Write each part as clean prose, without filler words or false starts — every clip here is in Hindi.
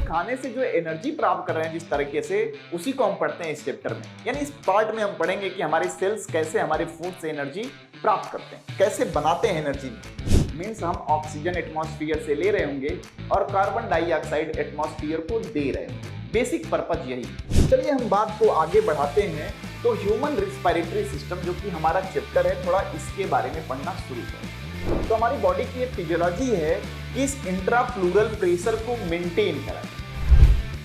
खाने से जो एनर्जी प्राप्त कर रहे हैं जिस तरीके से, उसी को हम पढ़ते हैं इस चैप्टर में। यानी इस पार्ट में हम पढ़ेंगे कि हमारे सेल्स कैसे हमारे फूड से एनर्जी प्राप्त करते हैं, कैसे बनाते हैं एनर्जी। मीन्स हम ऑक्सीजन एटमॉस्फेयर से ले रहे होंगे और कार्बन डाइऑक्साइड एटमॉस्फेयर को दे रहे होंगे। बेसिक पर्पज यही। चलिए हम बात को आगे बढ़ाते हैं तो ह्यूमन रिस्पिरेटरी सिस्टम जो कि हमारा चैप्टर है, थोड़ा इसके बारे में पढ़ना शुरू करें। तो हमारी बॉडी की एक फिजियोलॉजी है कि इस इंट्राप्लूरल प्रेशर को मेंटेन कराए।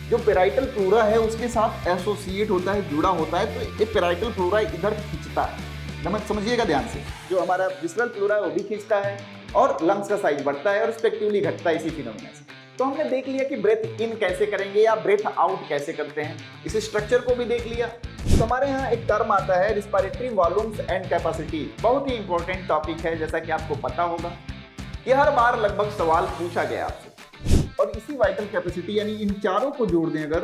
जो पेराइटल प्लूरा है उसके साथ एसोसिएट होता है, जुड़ा होता है, तो ये पेराइटल प्लूरा इधर खींचता है। समझिएगा ध्यान से, जो हमारा विसरल प्लूरा है वो भी खींचता है और लंग्स का साइज बढ़ता है और रिस्पेक्टिवली घटता है इसी फिनोमेना से। तो हमने देख लिया कि ब्रेथ इन कैसे करेंगे या ब्रेथ आउट कैसे करते हैं, इस स्ट्रक्चर को भी देख लिया। तो हमारे यहाँ एक टर्म आता है रिस्पिरेटरी वॉल्यूम्स एंड कैपेसिटी। बहुत ही इंपॉर्टेंट टॉपिक है, जैसा कि आपको पता होगा ये हर बार लगभग सवाल पूछा गया आपसे। और इसी वाइटल कैपेसिटी यानी इन चारों को जोड़ दें अगर,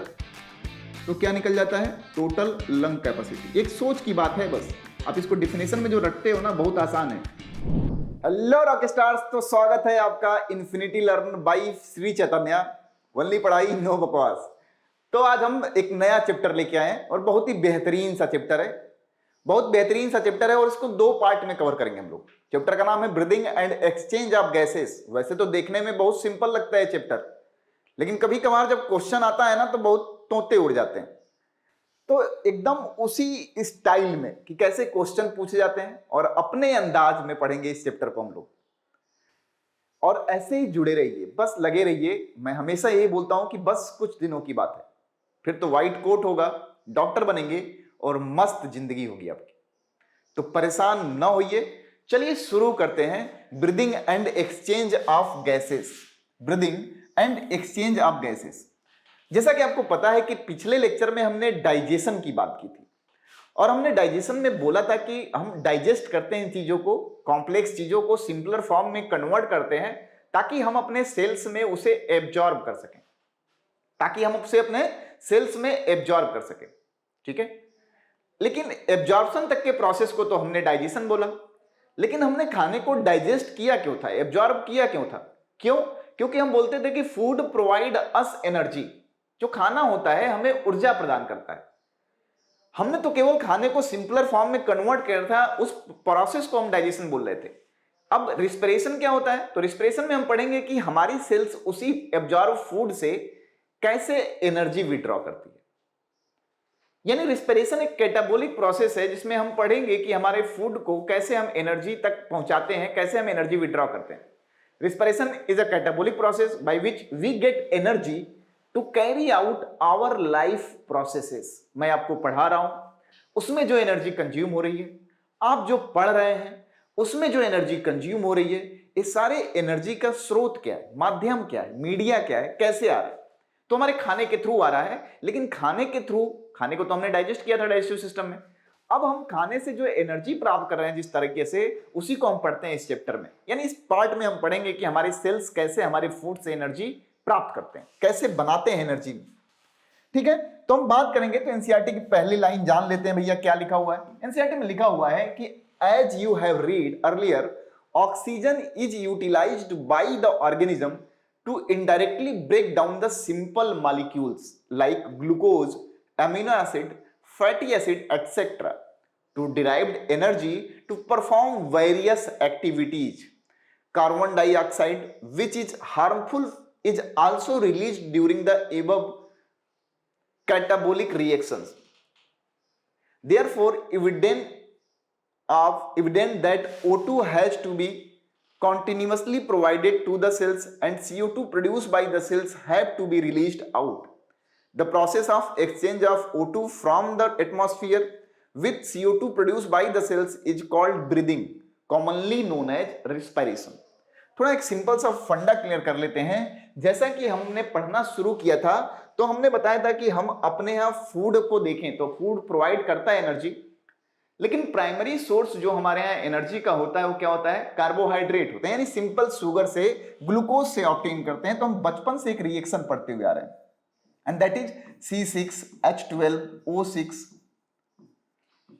तो क्या निकल जाता है? Total lung capacity. एक सोच की बात है बस, आप इसको डिफिनेशन में जो रखते हो ना, बहुत आसान है। हेलो रॉक स्टार्स, तो स्वागत है आपका infinity learn by Shri Chaitanya. Only पढ़ाई नो बकवास। तो आज हम एक नया चैप्टर लेके आए हैं और बहुत ही बेहतरीन सा चैप्टर है, बहुत बेहतरीन सा चैप्टर है और इसको दो पार्ट में कवर करेंगे हम लोग। चैप्टर का नाम है breathing and exchange of gases. वैसे तो देखने में बहुत सिंपल लगता है चैप्टर, लेकिन कभी कभार जब क्वेश्चन आता है ना तो बहुत तोते उड़ जाते हैं। तो एकदम उसी स्टाइल में कि कैसे क्वेश्चन पूछे जाते हैं और अपने अंदाज में पढ़ेंगे इस चैप्टर को हम लोग। और ऐसे ही जुड़े रहिए, बस लगे रहिए। मैं हमेशा यही बोलता हूं कि बस कुछ दिनों की बात है, फिर तो व्हाइट कोट होगा, डॉक्टर बनेंगे और मस्त जिंदगी होगी आपकी। तो परेशान ना होइए। चलिए शुरू करते हैं breathing and exchange of gases. Breathing and exchange of gases. जैसा कि आपको पता है कि पिछले लेक्चर में हमने डाइजेशन की बात की थी और हमने डाइजेशन में बोला था कि हम डाइजेस्ट करते हैं चीजों को, कॉम्प्लेक्स चीजों को सिंपलर फॉर्म में कन्वर्ट करते हैं ताकि हम अपने सेल्स में उसे एब्जॉर्ब कर सकें, ताकि हम उसे अपने सेल्स में एब्जॉर्ब कर सकें। ठीक है, लेकिन एब्जॉर्प्शन तक के प्रोसेस को तो हमने डाइजेशन बोला, लेकिन हमने खाने को डाइजेस्ट किया क्यों था, एब्जॉर्ब किया क्यों था? क्यों? क्योंकि हम बोलते थे कि फूड प्रोवाइड अस एनर्जी। जो खाना होता है हमें ऊर्जा प्रदान करता है। हमने तो केवल खाने को सिंपलर फॉर्म में कन्वर्ट किया था, उस प्रोसेस को हम डाइजेशन बोल रहे थे। अब रिस्पिरेशन क्या होता है? तो रिस्पिरेशन में हम पढ़ेंगे कि हमारी सेल्स उसी एब्जॉर्ब फूड से कैसे एनर्जी विड्रॉ करती है। यानी रिस्पिरेशन एक कैटाबोलिक प्रोसेस है जिसमें हम पढ़ेंगे कि हमारे फूड को कैसे हम एनर्जी तक पहुंचाते हैं, कैसे हम एनर्जी विड्रॉ करते हैं। Respiration is a catabolic process by which we get energy to carry out our life processes. मैं आपको पढ़ा रहा हूं, उसमें जो एनर्जी कंज्यूम हो रही है, आप जो पढ़ रहे हैं उसमें जो एनर्जी कंज्यूम हो रही है, ये सारे एनर्जी का स्रोत क्या है, माध्यम क्या है, मीडिया क्या है, कैसे आ रहा है? तो हमारे खाने के थ्रू आ रहा है। लेकिन खाने के थ्रू, खाने को तो हमने डाइजेस्ट किया था डाइजेस्टिव सिस्टम में, अब हम खाने से जो एनर्जी प्राप्त कर रहे हैं जिस तरीके से, उसी को हम पढ़ते हैं इस चैप्टर में। यानी इस पार्ट में हम पढ़ेंगे कि हमारे सेल्स कैसे हमारे फूड से एनर्जी प्राप्त करते हैं, कैसे बनाते हैं एनर्जी। ठीक है, तो हम बात करेंगे तो एनसीईआरटी की पहली लाइन जान लेते हैं भैया, क्या लिखा हुआ है। एनसीईआरटी में लिखा हुआ है कि as you have read earlier, oxygen is utilized by the organism to indirectly break down the simple molecules like glucose, amino acid, fatty acid, etc. to derived energy to perform various activities. Carbon dioxide, which is harmful, is also released during the above catabolic reactions. Therefore, evident that O2 has to be continuously provided to the cells and CO2 produced by the cells have to be released out. The process of exchange of O2 from the atmosphere with CO2 produced by the cells is called breathing, commonly known as respiration. थोड़ा एक सिंपल सा फंडा क्लियर कर लेते हैं। जैसा कि हमने पढ़ना शुरू किया था तो हमने बताया था कि हम अपने यहाँ फूड को देखें तो फूड प्रोवाइड करता है एनर्जी, लेकिन प्राइमरी सोर्स जो हमारे यहाँ एनर्जी का होता है वो क्या होता है? कार्बोहाइड्रेट होते हैं, यानी सिंपल शुगर से, ग्लूकोज से ऑब्टेन करते हैं। तो हम बचपन से एक रिएक्शन पढ़ते हुए आ रहे हैं, and that is C6H12O6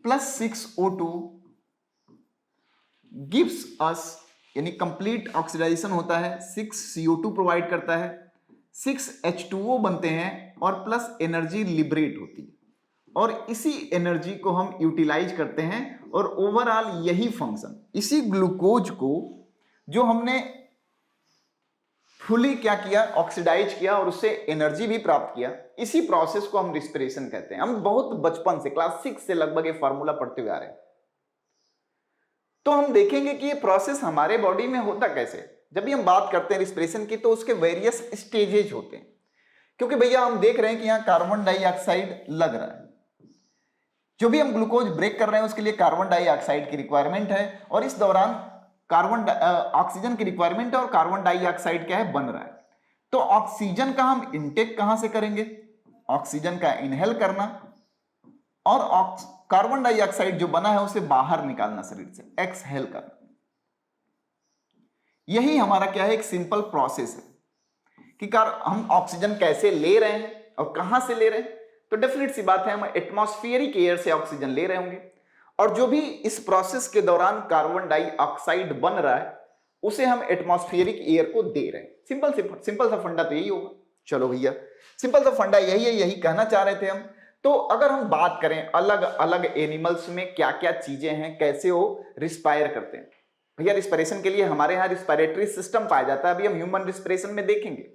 plus 6O2 gives us, यानी कंप्लीट ऑक्सीडाइजेशन होता है, 6CO2 प्रोवाइड करता है, 6H2O बनते हैं और प्लस एनर्जी लिबरेट होती है और इसी एनर्जी को हम यूटिलाइज करते हैं और ओवरऑल यही फंक्शन, इसी ग्लूकोज को जो हमने फुली क्या किया, ऑक्सीडाइज किया और उससे एनर्जी भी प्राप्त किया, इसी प्रोसेस को हम रिस्पिरेशन कहते हैं। हम बहुत बचपन से क्लास 6 से लगभग ये फार्मूला पढ़ते हुए आ रहे हैं। तो हम देखेंगे कि ये प्रोसेस हमारे बॉडी में होता कैसे। जब भी हम बात करते हैं रिस्पिरेशन की तो उसके वेरियस स्टेजेज होते हैं, क्योंकि भैया हम देख रहे हैं कि यहां कार्बन डाइऑक्साइड लग रहा है, जो भी हम ग्लूकोज ब्रेक कर रहे हैं उसके लिए कार्बन डाइऑक्साइड की रिक्वायरमेंट है और इस दौरान ऑक्सीजन की रिक्वायरमेंट है और कार्बन डाइऑक्साइड क्या है, बन रहा है। तो ऑक्सीजन का हम इनटेक कहां से करेंगे, ऑक्सीजन का इनहेल करना और कार्बन डाइऑक्साइड जो बना है उसे बाहर निकालना शरीर से, एक्सहेल करना। यही हमारा क्या है, एक सिंपल प्रोसेस है कि हम ऑक्सीजन कैसे ले रहे हैं और कहां से ले रहे हैं। तो डेफिनेट सी बात है हम एटमॉस्फेरिक एयर से ऑक्सीजन ले रहे होंगे और जो भी इस प्रोसेस के दौरान कार्बन डाइऑक्साइड बन रहा है उसे हम एटमॉस्फेरिक एयर को दे रहे हैं। सिंपल सा फंडा तो यही होगा। चलो भैया, सिंपल सा फंडा यही है, यही कहना चाह रहे थे हम। तो अगर हम बात करें अलग अलग एनिमल्स में क्या क्या चीजें हैं, कैसे वो रिस्पायर करते हैं। भैया रिस्पिरेशन के लिए हमारे यहां रिस्पिरेटरी सिस्टम पाया जाता है, अभी हम ह्यूमन रिस्पिरेशन में देखेंगे।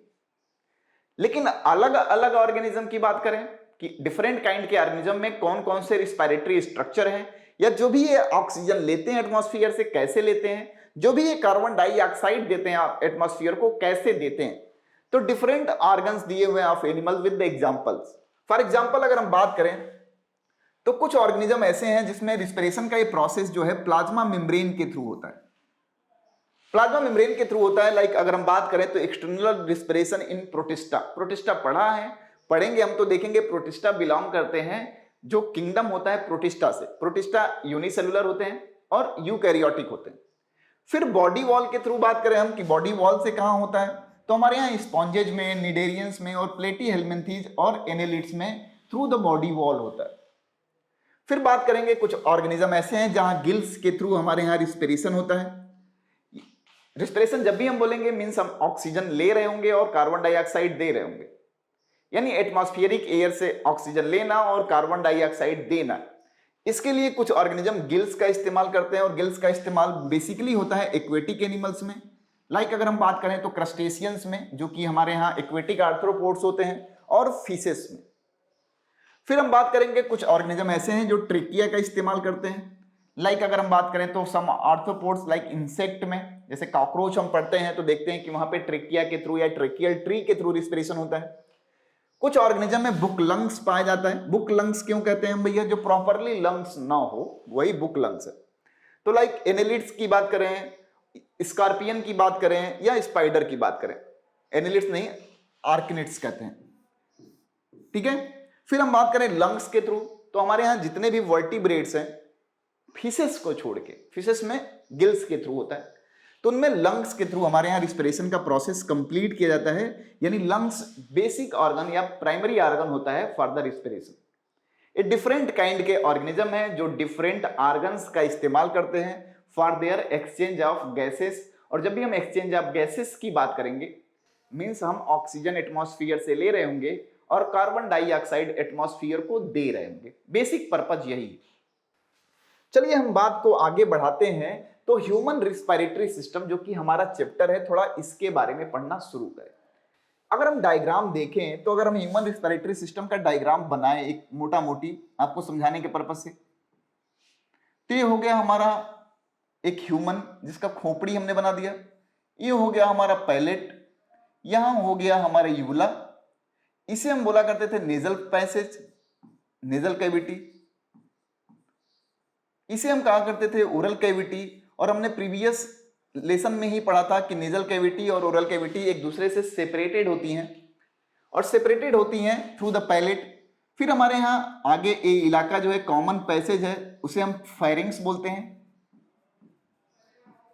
लेकिन अलग अलग ऑर्गेनिज्म की बात करें कि डिफरेंट काइंड के ऑर्गेनिज्म में कौन कौन से रिस्पिरेटरी स्ट्रक्चर हैं, या जो भी ये ऑक्सीजन लेते हैं एटमॉस्फेयर से कैसे लेते हैं, जो भी ये कार्बन डाइऑक्साइड देते हैं एटमॉस्फेयर को कैसे देते हैं। तो डिफरेंट ऑर्गन्स दिए हुए of animal with the examples. For example अगर हम बात करें तो कुछ ऑर्गेनिज्म ऐसे हैं जिसमें रिस्पिरेशन का ये प्रोसेस जो है प्लाज्मा मेम्ब्रेन के थ्रू होता है। प्लाज्मा मेम्ब्रेन के थ्रू होता है। लाइक अगर हम बात करें तो एक्सटर्नल रिस्पिरेशन इन प्रोटिस्टा, प्रोटिस्टा पढ़ा है, पढ़ेंगे हम तो देखेंगे। प्रोटिस्टा बिलोंग करते हैं जो किंगडम होता है प्रोटिस्टा से। प्रोटिस्टा यूनिसेलुलर होते हैं और यूकैरियोटिक होते हैं। फिर बॉडी वॉल के थ्रू बात करें हम कि बॉडी वॉल से कहां होता है, तो हमारे यहाँ स्पॉन्जेज में, निडेरियंस में और प्लेटी हेलमिंथीज और एनेलिड्स में थ्रू द बॉडी वॉल होता है। फिर बात करेंगे कुछ ऑर्गेनिज्म ऐसे हैं जहां गिल्स के थ्रू हमारे यहाँ रिस्पिरेशन होता है। रिस्पिरेशन जब भी हम बोलेंगे मीन्स हम ऑक्सीजन ले रहे होंगे और कार्बन डाइऑक्साइड दे रहे होंगे, यानी एटमॉस्फेरिक एयर से ऑक्सीजन लेना और कार्बन डाइऑक्साइड देना। इसके लिए कुछ ऑर्गेनिज्म गिल्स का इस्तेमाल करते हैं और गिल्स का इस्तेमाल बेसिकली होता है एक्वेटिक एनिमल्स में। लाइक अगर हम बात करें तो क्रस्टेशियंस में, जो कि हमारे यहाँ एक्वेटिक आर्थ्रोपोड्स होते हैं, और फिशेस में। फिर हम बात करेंगे कुछ ऑर्गेनिज्म ऐसे हैं जो ट्रेकिया का इस्तेमाल करते हैं। लाइक अगर हम बात करें तो सम आर्थ्रोपोड्स लाइक इंसेक्ट में, जैसे कॉकरोच हम पढ़ते हैं तो देखते हैं कि वहां पे ट्रेकिया के थ्रू या ट्रेकियल ट्री के थ्रू रिस्पिरेशन होता है। कुछ ऑर्गेनिज्म में बुक लंग्स पाया जाता है। बुक लंग्स क्यों कहते हैं हम भैया, जो प्रॉपरली लंग्स ना हो वही बुक लंग्स है। तो लाइक एनेलिड्स की बात करें, स्कॉर्पियन की बात करें या स्पाइडर की बात करें, एनेलिड्स नहीं आर्किनिड्स कहते हैं, ठीक है। फिर हम बात करें लंग्स के थ्रू, तो हमारे यहां जितने भी वर्टिब्रेट्स हैं, फिशेस को छोड़ के, फिशेस में गिल्स के थ्रू होता है, तो उनमें लंग्स के थ्रू हमारे यहाँ रिस्पिरेशन का प्रोसेस कंप्लीट किया जाता है। यानी लंग्स बेसिक ऑर्गन या प्राइमरी ऑर्गन होता है फॉर द रिस्पिरेशन। ये डिफरेंट काइंड के ऑर्गेनिज्म हैं जो डिफरेंट ऑर्गन्स का इस्तेमाल करते हैं for their exchange of gases. और जब भी हम एक्सचेंज ऑफ गैसेस की बात करेंगे मीन्स हम ऑक्सीजन एटमॉस्फेयर से ले रहे होंगे और कार्बन डाइऑक्साइड एटमॉस्फेयर को दे रहे होंगे। बेसिक पर्पज यही है। चलिए हम बात को आगे बढ़ाते हैं। तो ह्यूमन रिस्पिरेटरी सिस्टम जो कि हमारा चैप्टर है, थोड़ा इसके बारे में पढ़ना शुरू करें। अगर हम डायग्राम देखें तो अगर हम ह्यूमन रिस्पिरेटरी सिस्टम का डायग्राम बनाएं एक मोटा मोटी आपको समझाने के पर्पज से, तो ये हो गया हमारा एक ह्यूमन जिसका खोपड़ी हमने बना दिया। ये हो गया हमारा पैलेट, यहां हो गया हमारा यूला, इसे हम बोला करते थे नेजल पैसेज, नेजल कैविटी। इसे हम कहा करते थे ओरल कैविटी। और हमने प्रीवियस लेसन में ही पढ़ा था कि नेजल कैविटी और ओरल कैविटी एक दूसरे से सेपरेटेड होती हैं और सेपरेटेड होती हैं थ्रू द पैलेट। फिर हमारे यहाँ आगे ये इलाका जो है कॉमन पैसेज है, उसे हम फेरिंग्स बोलते हैं।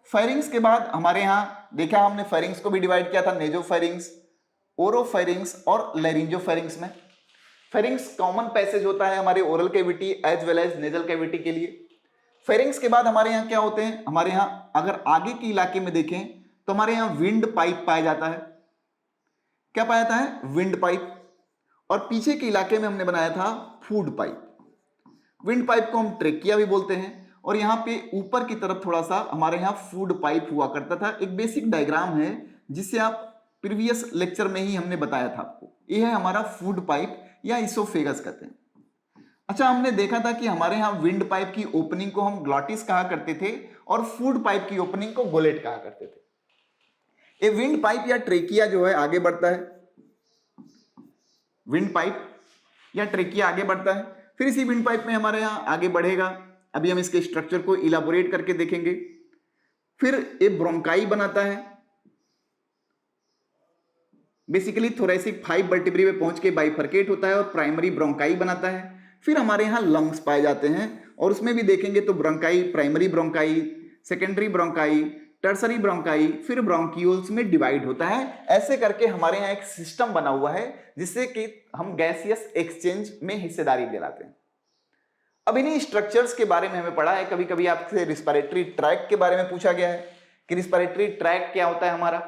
फेरिंग्स के बाद हमारे यहाँ देखा हमने फेरिंग्स को भी डिवाइड किया था नेजोफेरिंग्स, ओरोफेरिंग्स और लैरिंजोफेरिंग्स में। फेरिंग्स कॉमन पैसेज होता है हमारे oral cavity as well as nasal cavity के लिए। फेरिंग्स के बाद हमारे यहाँ क्या होते हैं, हमारे यहाँ अगर आगे के इलाके में देखें तो हमारे यहाँ विंड पाइप पाया जाता है। क्या पाया था है विंड पाइप, और पीछे के इलाके में हमने बनाया था फूड पाइप। विंड पाइप को हम ट्रेकिया भी बोलते हैं, और यहाँ पे ऊपर की तरफ थोड़ा सा हमारे यहाँ फूड पाइप हुआ करता था। एक बेसिक डायग्राम है जिसे आप प्रीवियस लेक्चर में ही हमने बताया था आपको। ये है हमारा फूड पाइप या इसोफेगस कहते हैं। अच्छा, हमने देखा था कि हमारे यहाँ विंड पाइप की ओपनिंग को हम ग्लॉटिस कहा करते थे और फूड पाइप की ओपनिंग को गोलेट कहा करते थे। ये विंड पाइप या ट्रेकिया जो है आगे बढ़ता है, विंड पाइप या ट्रेकिया आगे बढ़ता है, फिर इसी विंड पाइप में हमारे यहाँ आगे बढ़ेगा। अभी हम इसके स्ट्रक्चर को इलाबोरेट करके देखेंगे। फिर ये ब्रोंकाई बनाता है, बेसिकली थोरेसिक 5 वर्टिब्री में पहुंच के बाइफरकेट होता है और प्राइमरी ब्रोंकाई बनाता है। फिर हमारे यहाँ लंग्स पाए जाते हैं, और उसमें भी देखेंगे तो bronchi, primary bronchi, secondary bronchi, tertiary bronchi, फिर ब्रोंक्यूल्स में डिवाइड होता है। ऐसे करके हमारे यहाँ एक सिस्टम बना हुआ है जिससे कि हम गैसियस एक्सचेंज में हिस्सेदारी दिलाते हैं। अब इन्हीं स्ट्रक्चर्स के बारे में हमें पढ़ा है। कभी कभी आपसे रिस्पिरेटरी ट्रैक के बारे में पूछा गया है कि रिस्पिरेटरी ट्रैक क्या होता है, हमारा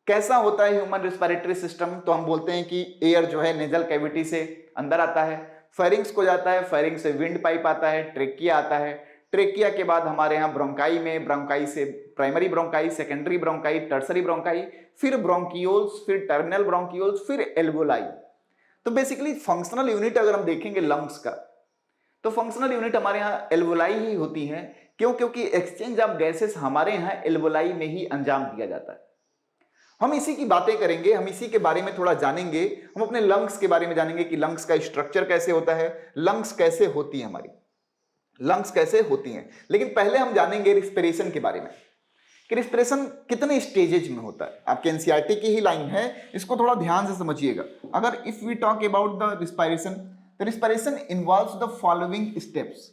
कैसा होता है ह्यूमन रिस्पिरेटरी सिस्टम। तो हम बोलते हैं कि एयर जो है नेजल कैविटी से अंदर आता है, फेरिंग्स को जाता है, फेरिंग्स से विंड पाइप आता है, ट्रेकिया आता है, ट्रेकिया के बाद हमारे यहाँ ब्रोंकाई में, ब्रोंकाई से primary bronchi, secondary bronchi, tertiary bronchi, फिर ब्रोंकियोल्स, फिर टर्मिनल ब्रोंकियोल्स, फिर एल्वोलाई। तो बेसिकली फंक्शनल यूनिट अगर हम देखेंगे लंग्स का, तो फंक्शनल यूनिट हमारे यहाँ एल्वोलाई ही होती है। क्यों? क्योंकि एक्सचेंज ऑफ गैसेस हमारे यहाँ एल्वोलाई में ही अंजाम दिया जाता है। हम इसी की बातें करेंगे, हम इसी के बारे में थोड़ा जानेंगे। हम अपने लंग्स के बारे में जानेंगे कि लंग्स का स्ट्रक्चर कैसे होता है, लंग्स कैसे होती है, हमारी लंग्स कैसे होती हैं। लेकिन पहले हम जानेंगे रिस्पिरेशन के बारे में कि रिस्पिरेशन कितने स्टेजेज में होता है। आपके एनसीईआरटी की ही लाइन है, इसको थोड़ा ध्यान से समझिएगा। अगर if we talk about the respiration, तो respiration involves the following steps.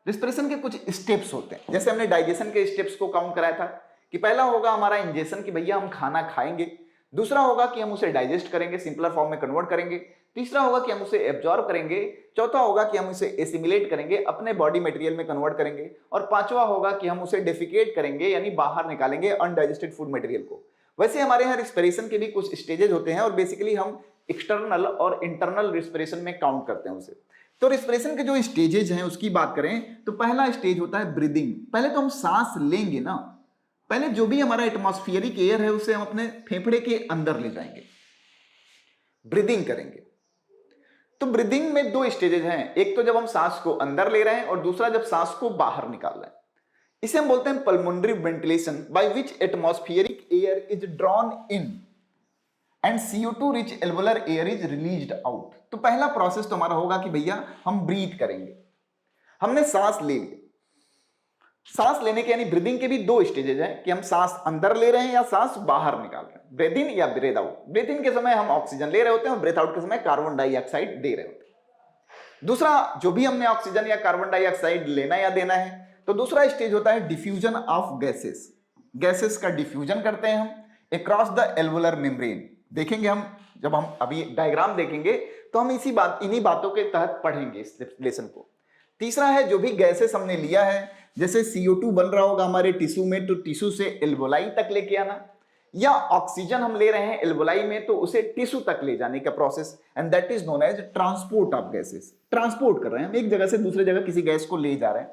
Respiration के कुछ स्टेप्स होते हैं, जैसे हमने डाइजेशन के स्टेप्स को काउंट कराया था कि पहला होगा हमारा इंजेशन कि भैया हम खाना खाएंगे, दूसरा होगा कि हम उसे डाइजेस्ट करेंगे, सिंपलर फॉर्म में कन्वर्ट करेंगे, तीसरा होगा कि हम उसे एब्जॉर्ब करेंगे, चौथा होगा कि हम उसे एसिमिलेट करेंगे, अपने बॉडी मटेरियल में कन्वर्ट करेंगे, और पांचवा होगा कि हम उसे डेफिकेट करेंगे यानी बाहर निकालेंगे अनडाइजेस्टेड फूड मटेरियल को। वैसे हमारे यहाँ रिस्पिरेशन के भी कुछ स्टेजेस होते हैं और बेसिकली हम एक्सटर्नल और इंटरनल रिस्पिरेशन में काउंट करते हैं उसे। तो रिस्पिरेशन के जो स्टेजेज हैं उसकी बात करें तो पहला स्टेज होता है ब्रीदिंग। पहले तो हम सांस लेंगे ना, पहले जो भी हमारा एटमॉस्फेरिक एयर है उसे हम अपने फेफड़े के अंदर ले जाएंगे, ब्रीदिंग करेंगे। तो ब्रीदिंग में दो स्टेजेज हैं, एक तो जब हम सांस को अंदर ले रहे हैं और दूसरा जब सांस को बाहर निकाल रहे हैं। इसे हम बोलते हैं pulmonary ventilation, by which atmospheric air is drawn in and CO2 rich alveolar air is released out. तो पहला प्रोसेस तो हमारा होगा कि भैया हम ब्रीथ करेंगे। हमने सांस ले लिया, सांस लेने के यानी ब्रीदिंग के भी दो स्टेजेज हैं कि हम सांस अंदर ले रहे हैं या सांस बाहर निकाल रहे हैं, ब्रेथ इन या ब्रेथ आउट। ब्रेथ इन के समय हम ऑक्सीजन ले रहे होते हैं और ब्रेथ आउट के समय कार्बन डाइऑक्साइड दे रहे होते हैं। दूसरा, जो भी हमने ऑक्सीजन या कार्बन डाइऑक्साइड लेना या देना है, तो दूसरा स्टेज होता है डिफ्यूजन ऑफ गैसेस। गैसेस का डिफ्यूजन करते हैं हम अक्रॉस द एल्वोलर मेम्ब्रेन। देखेंगे हम, जब हम अभी डायग्राम देखेंगे तो हम इन्हीं बातों के तहत पढ़ेंगे इस लेसन को। तीसरा है जो भी गैसेस हमने लिया है, जैसे CO2 बन रहा होगा हमारे टिश्यू में, तो टिश्यू से एल्वोलाई तक लेके आना, या ऑक्सीजन हम ले रहे हैं एल्वोलाई में तो उसे टिश्यू तक ले जाने का process, and that is known as transport of gases. Transport कर रहे हैं हम, एक जगह से दूसरे जगह किसी गैस को ले जा रहे हैं।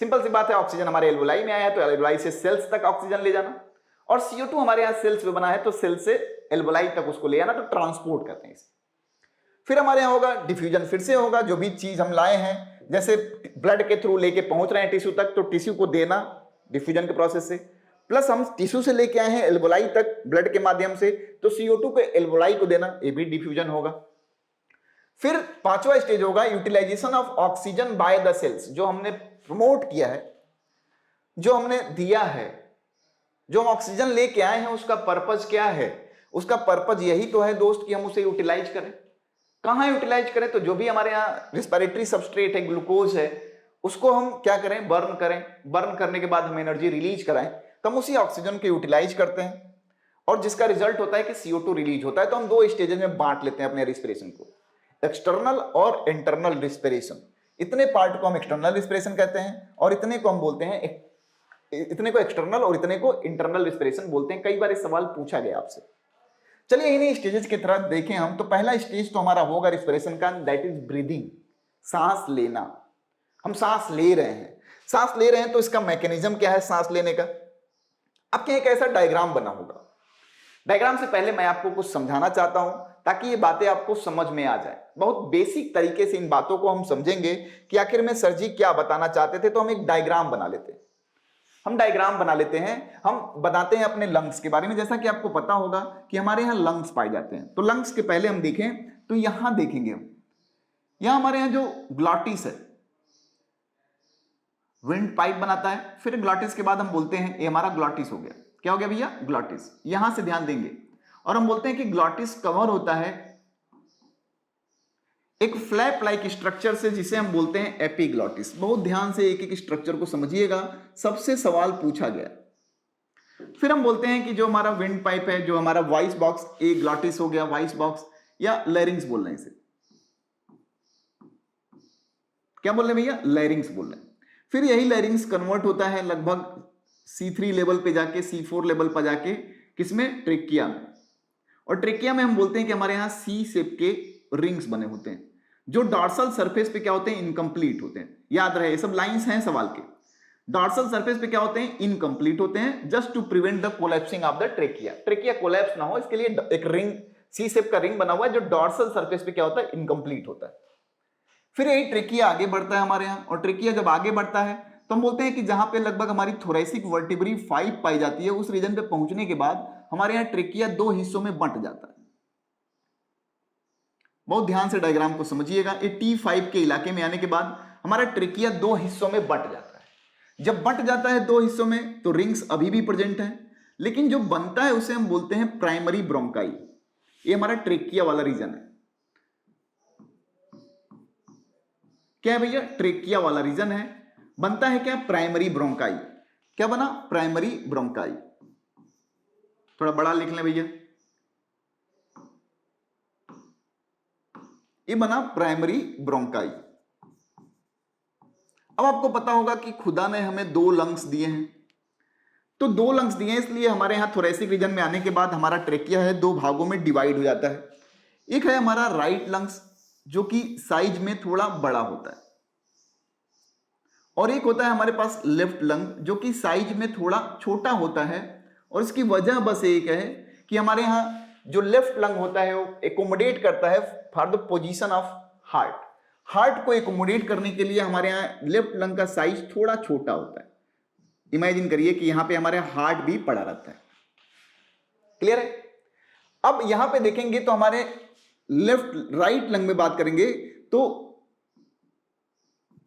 सिंपल सी बात है, ऑक्सीजन हमारे एल्वोलाई में आया है तो एल्वोलाई से सेल्स तक ऑक्सीजन ले जाना, और CO2 हमारे यहाँ सेल्स में बना है तो सेल से एल्वोलाई तक उसको ले आना, तो ट्रांसपोर्ट करते हैं इसे। फिर हमारे यहाँ होगा डिफ्यूजन, फिर से होगा जो भी चीज हम लाए हैं, जैसे ब्लड के थ्रू लेके पहुंच रहे हैं टिश्यू तक, तो टिश्यू को देना डिफ्यूजन के प्रोसेस से, प्लस हम टिश्यू से लेके आए हैं एल्वोलाई तक ब्लड के माध्यम से, तो CO2 को एल्वोलाई को देना, ये भी डिफ्यूजन होगा। फिर पांचवा स्टेज होगा utilization of oxygen by the cells. जो हमने प्रमोट किया है, जो हमने दिया है, जो हम ऑक्सीजन लेके आए हैं, उसका पर्पज क्या है? उसका पर्पज यही तो है दोस्त कि हम उसे यूटिलाइज करें। कहां यूटिलाइज करें? तो जो भी हमारे यहाँ रिस्पिरेटरी सबस्ट्रेट है, ग्लूकोज है, उसको हम क्या करें? बर्न करें। बर्न करने के बाद हम एनर्जी रिलीज कराएं, तो हम उसी ऑक्सीजन को यूटिलाइज करते हैं, और जिसका रिजल्ट होता है कि CO2 रिलीज होता है। तो हम दो स्टेजेस में बांट लेते हैं अपने रिस्पिरेशन को, एक्सटर्नल और इंटरनल रिस्पिरेशन। इतने पार्ट को हम एक्सटर्नल रिस्पिरेशन कहते हैं और इतने को हम बोलते हैं, इतने को एक्सटर्नल और इतने को इंटरनल रिस्पिरेशन बोलते हैं। कई बार इस सवाल पूछा गया आपसे। चलिए इन्हीं स्टेजेस की तरफ देखें हम। तो पहला स्टेज तो हमारा होगा रिस्पिरेशन का, दैट इज ब्रीदिंग, सांस लेना। हम सांस ले रहे हैं, सांस ले रहे हैं, तो इसका मैकेनिज्म क्या है सांस लेने का। आपके एक ऐसा डायग्राम बना होगा। डायग्राम से पहले मैं आपको कुछ समझाना चाहता हूं ताकि ये बातें आपको समझ में आ जाए। बहुत बेसिक तरीके से इन बातों को हम समझेंगे कि आखिर में सर जी क्या बताना चाहते थे। तो हम एक डायग्राम बना लेते हैं। हम डायग्राम बना लेते हैं, हम बताते हैं अपने लंग्स के बारे में। जैसा कि आपको पता होगा कि हमारे यहाँ लंग्स पाए जाते हैं। तो लंग्स के पहले हम देखें तो यहां देखेंगे हम, यहां हमारे यहाँ जो ग्लॉटिस है, विंड पाइप बनाता है। फिर ग्लॉटिस के बाद हम बोलते हैं ये हमारा ग्लॉटिस हो गया। क्या हो गया भैया? ग्लॉटिस। यहां से ध्यान देंगे और हम बोलते हैं कि ग्लॉटिस कवर होता है एक फ्लैप लाइक स्ट्रक्चर से, जिसे हम बोलते हैं एपिग्लॉटिस। बहुत ध्यान से एक एक स्ट्रक्चर को समझिएगा, सबसे सवाल पूछा गया। फिर हम बोलते हैं कि जो हमारा विंड पाइप है, जो हमारा वॉइस बॉक्स, ए ग्लॉटिस हो गया, वॉइस बॉक्स या लैरिंग्स बोल रहे हैं इसे। क्या बोल रहे हैं भैया? लैरिंग्स बोल रहे हैं। फिर यही लैरिंग्स कन्वर्ट होता है लगभग C3 लेवल पे जाके, C4 लेवल पर जाके, किसमें? ट्रेकिया में। और ट्रेकिया में हम बोलते हैं कि हमारे यहां सी शेप के रिंग्स बने होते हैं, जो डॉर्सल सरफेस पे क्या होते हैं? इनकम्प्लीट होते हैं। याद रहे, ये सब लाइंस हैं सवाल के। डॉर्सल सरफेस पे क्या होते हैं? इनकम्प्लीट होते हैं, just to prevent the collapsing of the trachea. Trachea collapse ना हो इसके लिए एक रिंग, सी शेप का रिंग बना हुआ है, जो डॉर्सल सरफेस पे क्या होता है? इनकम्प्लीट होता है। फिर यही ट्रेकिया आगे बढ़ता है हमारे यहाँ। और ट्रेकिया जब आगे बढ़ता है तो हम बोलते हैं कि जहां पे लगभग हमारी थोरैसिक वर्टिब्री 5 पाई जाती है, उस रीजन पे पहुंचने के बाद हमारे यहाँ ट्रेकिया 2 हिस्सों में बंट जाता है। बहुत ध्यान से डायग्राम को समझिएगा। ये T5 के इलाके में आने के बाद हमारा ट्रेकिया 2 हिस्सों में बंट जाता है। जब बंट जाता है 2 हिस्सों में तो रिंग्स अभी भी प्रेजेंट है, लेकिन जो बनता है उसे हम बोलते हैं प्राइमरी ब्रोंकाई। ये हमारा ट्रेकिया वाला रीजन है। क्या है भैया? ट्रेकिया वाला रीजन है। बनता है क्या? Primary bronchi. क्या बना? Primary bronchi. थोड़ा बड़ा लिख लें भैया, ये बना प्राइमरी ब्रोंकाई। अब आपको पता होगा कि खुदा ने हमें 2 लंग्स दिए हैं। तो 2 लंग्स दिए हैं, इसलिए हमारे यहां थोरैसिक रीजन में आने के बाद हमारा ट्रेकिया है 2 भागों में डिवाइड हो जाता है। एक है हमारा राइट लंग्स, जो कि साइज में थोड़ा बड़ा होता है, और एक होता है हमारे पास लेफ्ट लंग, जो कि साइज में थोड़ा छोटा होता है। और इसकी वजह बस एक है कि हमारे यहाँ जो लेफ्ट लंग होता है वो एकोमोडेट करता है for the position of heart. Heart को एकोमोडेट करने के लिए हमारे यहाँ लेफ्ट लंग का साइज थोड़ा छोटा होता है। इमेजिन करिए कि यहाँ पे हमारे हार्ट भी पड़ा रहता है। क्लियर है? अब यहां पे देखेंगे तो हमारे लेफ्ट राइट लंग में बात करेंगे तो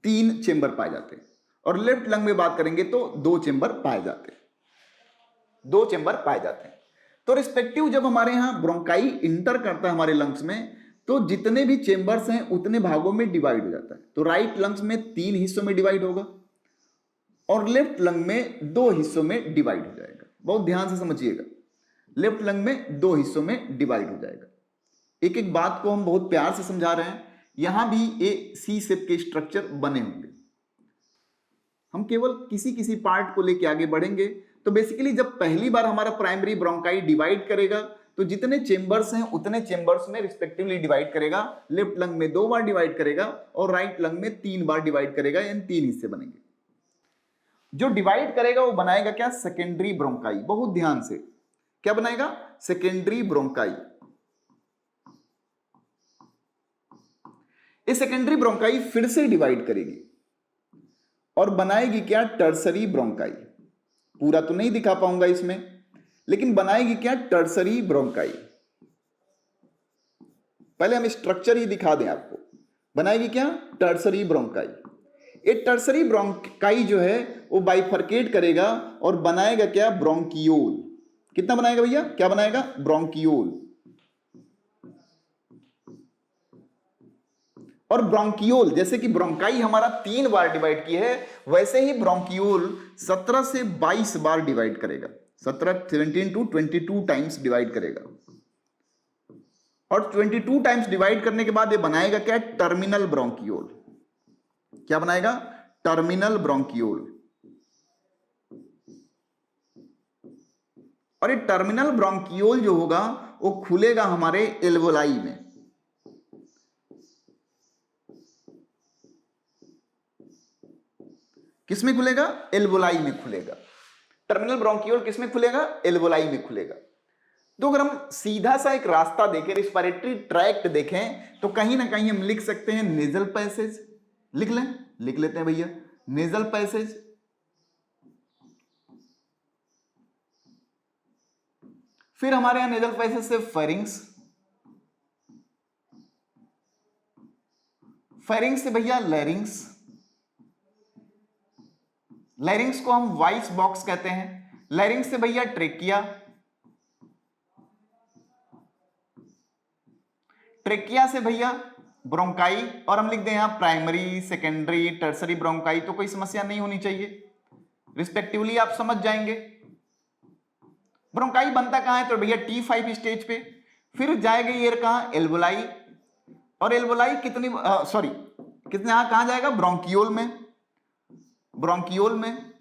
3 चेंबर पाए जाते हैं, और लेफ्ट लंग में बात करेंगे तो 2 चेंबर पाए जाते हैं। 2 चेंबर पाए जाते हैं। तो रिस्पेक्टिव जब हमारे यहां ब्रोंकाई इंटर करता है हमारे लंग्स में, तो जितने भी चेंबर्स हैं उतने भागों में डिवाइड हो जाता है। तो राइट लंग्स में 3 हिस्सों में डिवाइड होगा और लेफ्ट लंग में 2 हिस्सों में डिवाइड हो जाएगा। बहुत ध्यान से समझिएगा, लेफ्ट लंग में 2 हिस्सों में डिवाइड हो जाएगा। एक एक बात को हम बहुत प्यार से समझा रहे हैं। यहां भी ए सी शेप के स्ट्रक्चर बने होंगे। हम केवल किसी किसी पार्ट को लेके आगे बढ़ेंगे। तो बेसिकली जब पहली बार हमारा प्राइमरी ब्रोंकाई डिवाइड करेगा तो जितने चेंबर्स हैं उतने चेंबर्स में रिस्पेक्टिवली डिवाइड करेगा। लेफ्ट लंग में 2 बार डिवाइड करेगा और राइट लंग में 3 बार डिवाइड करेगा, यानी 3 हिस्से बनेंगे। जो डिवाइड करेगा वो बनाएगा क्या? Secondary bronchi. बहुत ध्यान से, क्या बनाएगा? Secondary bronchi. ये सेकेंडरी ब्रोंकाई फिर से डिवाइड करेगी और बनाएगी क्या? Tertiary bronchi. पूरा तो नहीं दिखा पाऊंगा इसमें, लेकिन बनाएगी क्या? Tertiary bronchi. पहले हम स्ट्रक्चर ही दिखा दें आपको। बनाएगी क्या? Tertiary bronchi. ये टर्सरी ब्रोंकाई जो है वो बाइफरकेट करेगा और बनाएगा क्या? ब्रोंकियोल। कितना बनाएगा भैया? क्या बनाएगा? ब्रोंकियोल। और ब्रोंकियोल, जैसे कि ब्रोंकाई हमारा 3 बार डिवाइड की है, वैसे ही ब्रोंकियोल 17 से 22 बार डिवाइड करेगा। 17 to 22 टाइम्स डिवाइड करेगा। और 22 टाइम्स डिवाइड करने के बाद ये बनाएगा क्या? Terminal bronchiole. क्या बनाएगा? Terminal bronchiole. और ये टर्मिनल ब्रोंकियोल जो होगा वो खुलेगा हमारे एल्वोलाई में। किसमें खुलेगा? एल्वोलाई में खुलेगा। टर्मिनल ब्रोंकियोल किसमें खुलेगा? एल्वोलाई में खुलेगा। तो अगर हम सीधा सा एक रास्ता देखें, रिस्पिरेटरी ट्रैक्ट देखें, तो कहीं ना कहीं हम लिख सकते हैं नेजल पैसेज। लिख लेते हैं भैया, नेजल पैसेज। फिर हमारे यहां नेजल पैसेज से फेरिंग्स, फेरिंग्स से भैया लैरिंग्स, लैरिंग्स को हम वॉइस बॉक्स कहते हैं। लैरिंग्स से भैया ट्रेकिया, ट्रेकिया से भैया ब्रोंकाई, और हम लिख दें यहां प्राइमरी, सेकेंडरी, टर्सरी ब्रोंकाई, तो कोई समस्या नहीं होनी चाहिए, रिस्पेक्टिवली आप समझ जाएंगे। ब्रोंकाई बनता कहां है? तो भैया T5 स्टेज पे। फिर जाएगा एयर कहां? एल्वोलाई, और एल्वोलाई कितनी कितने यहां कहां जाएगा? ब्रोंकियोल में, ब्रोंकियोल में।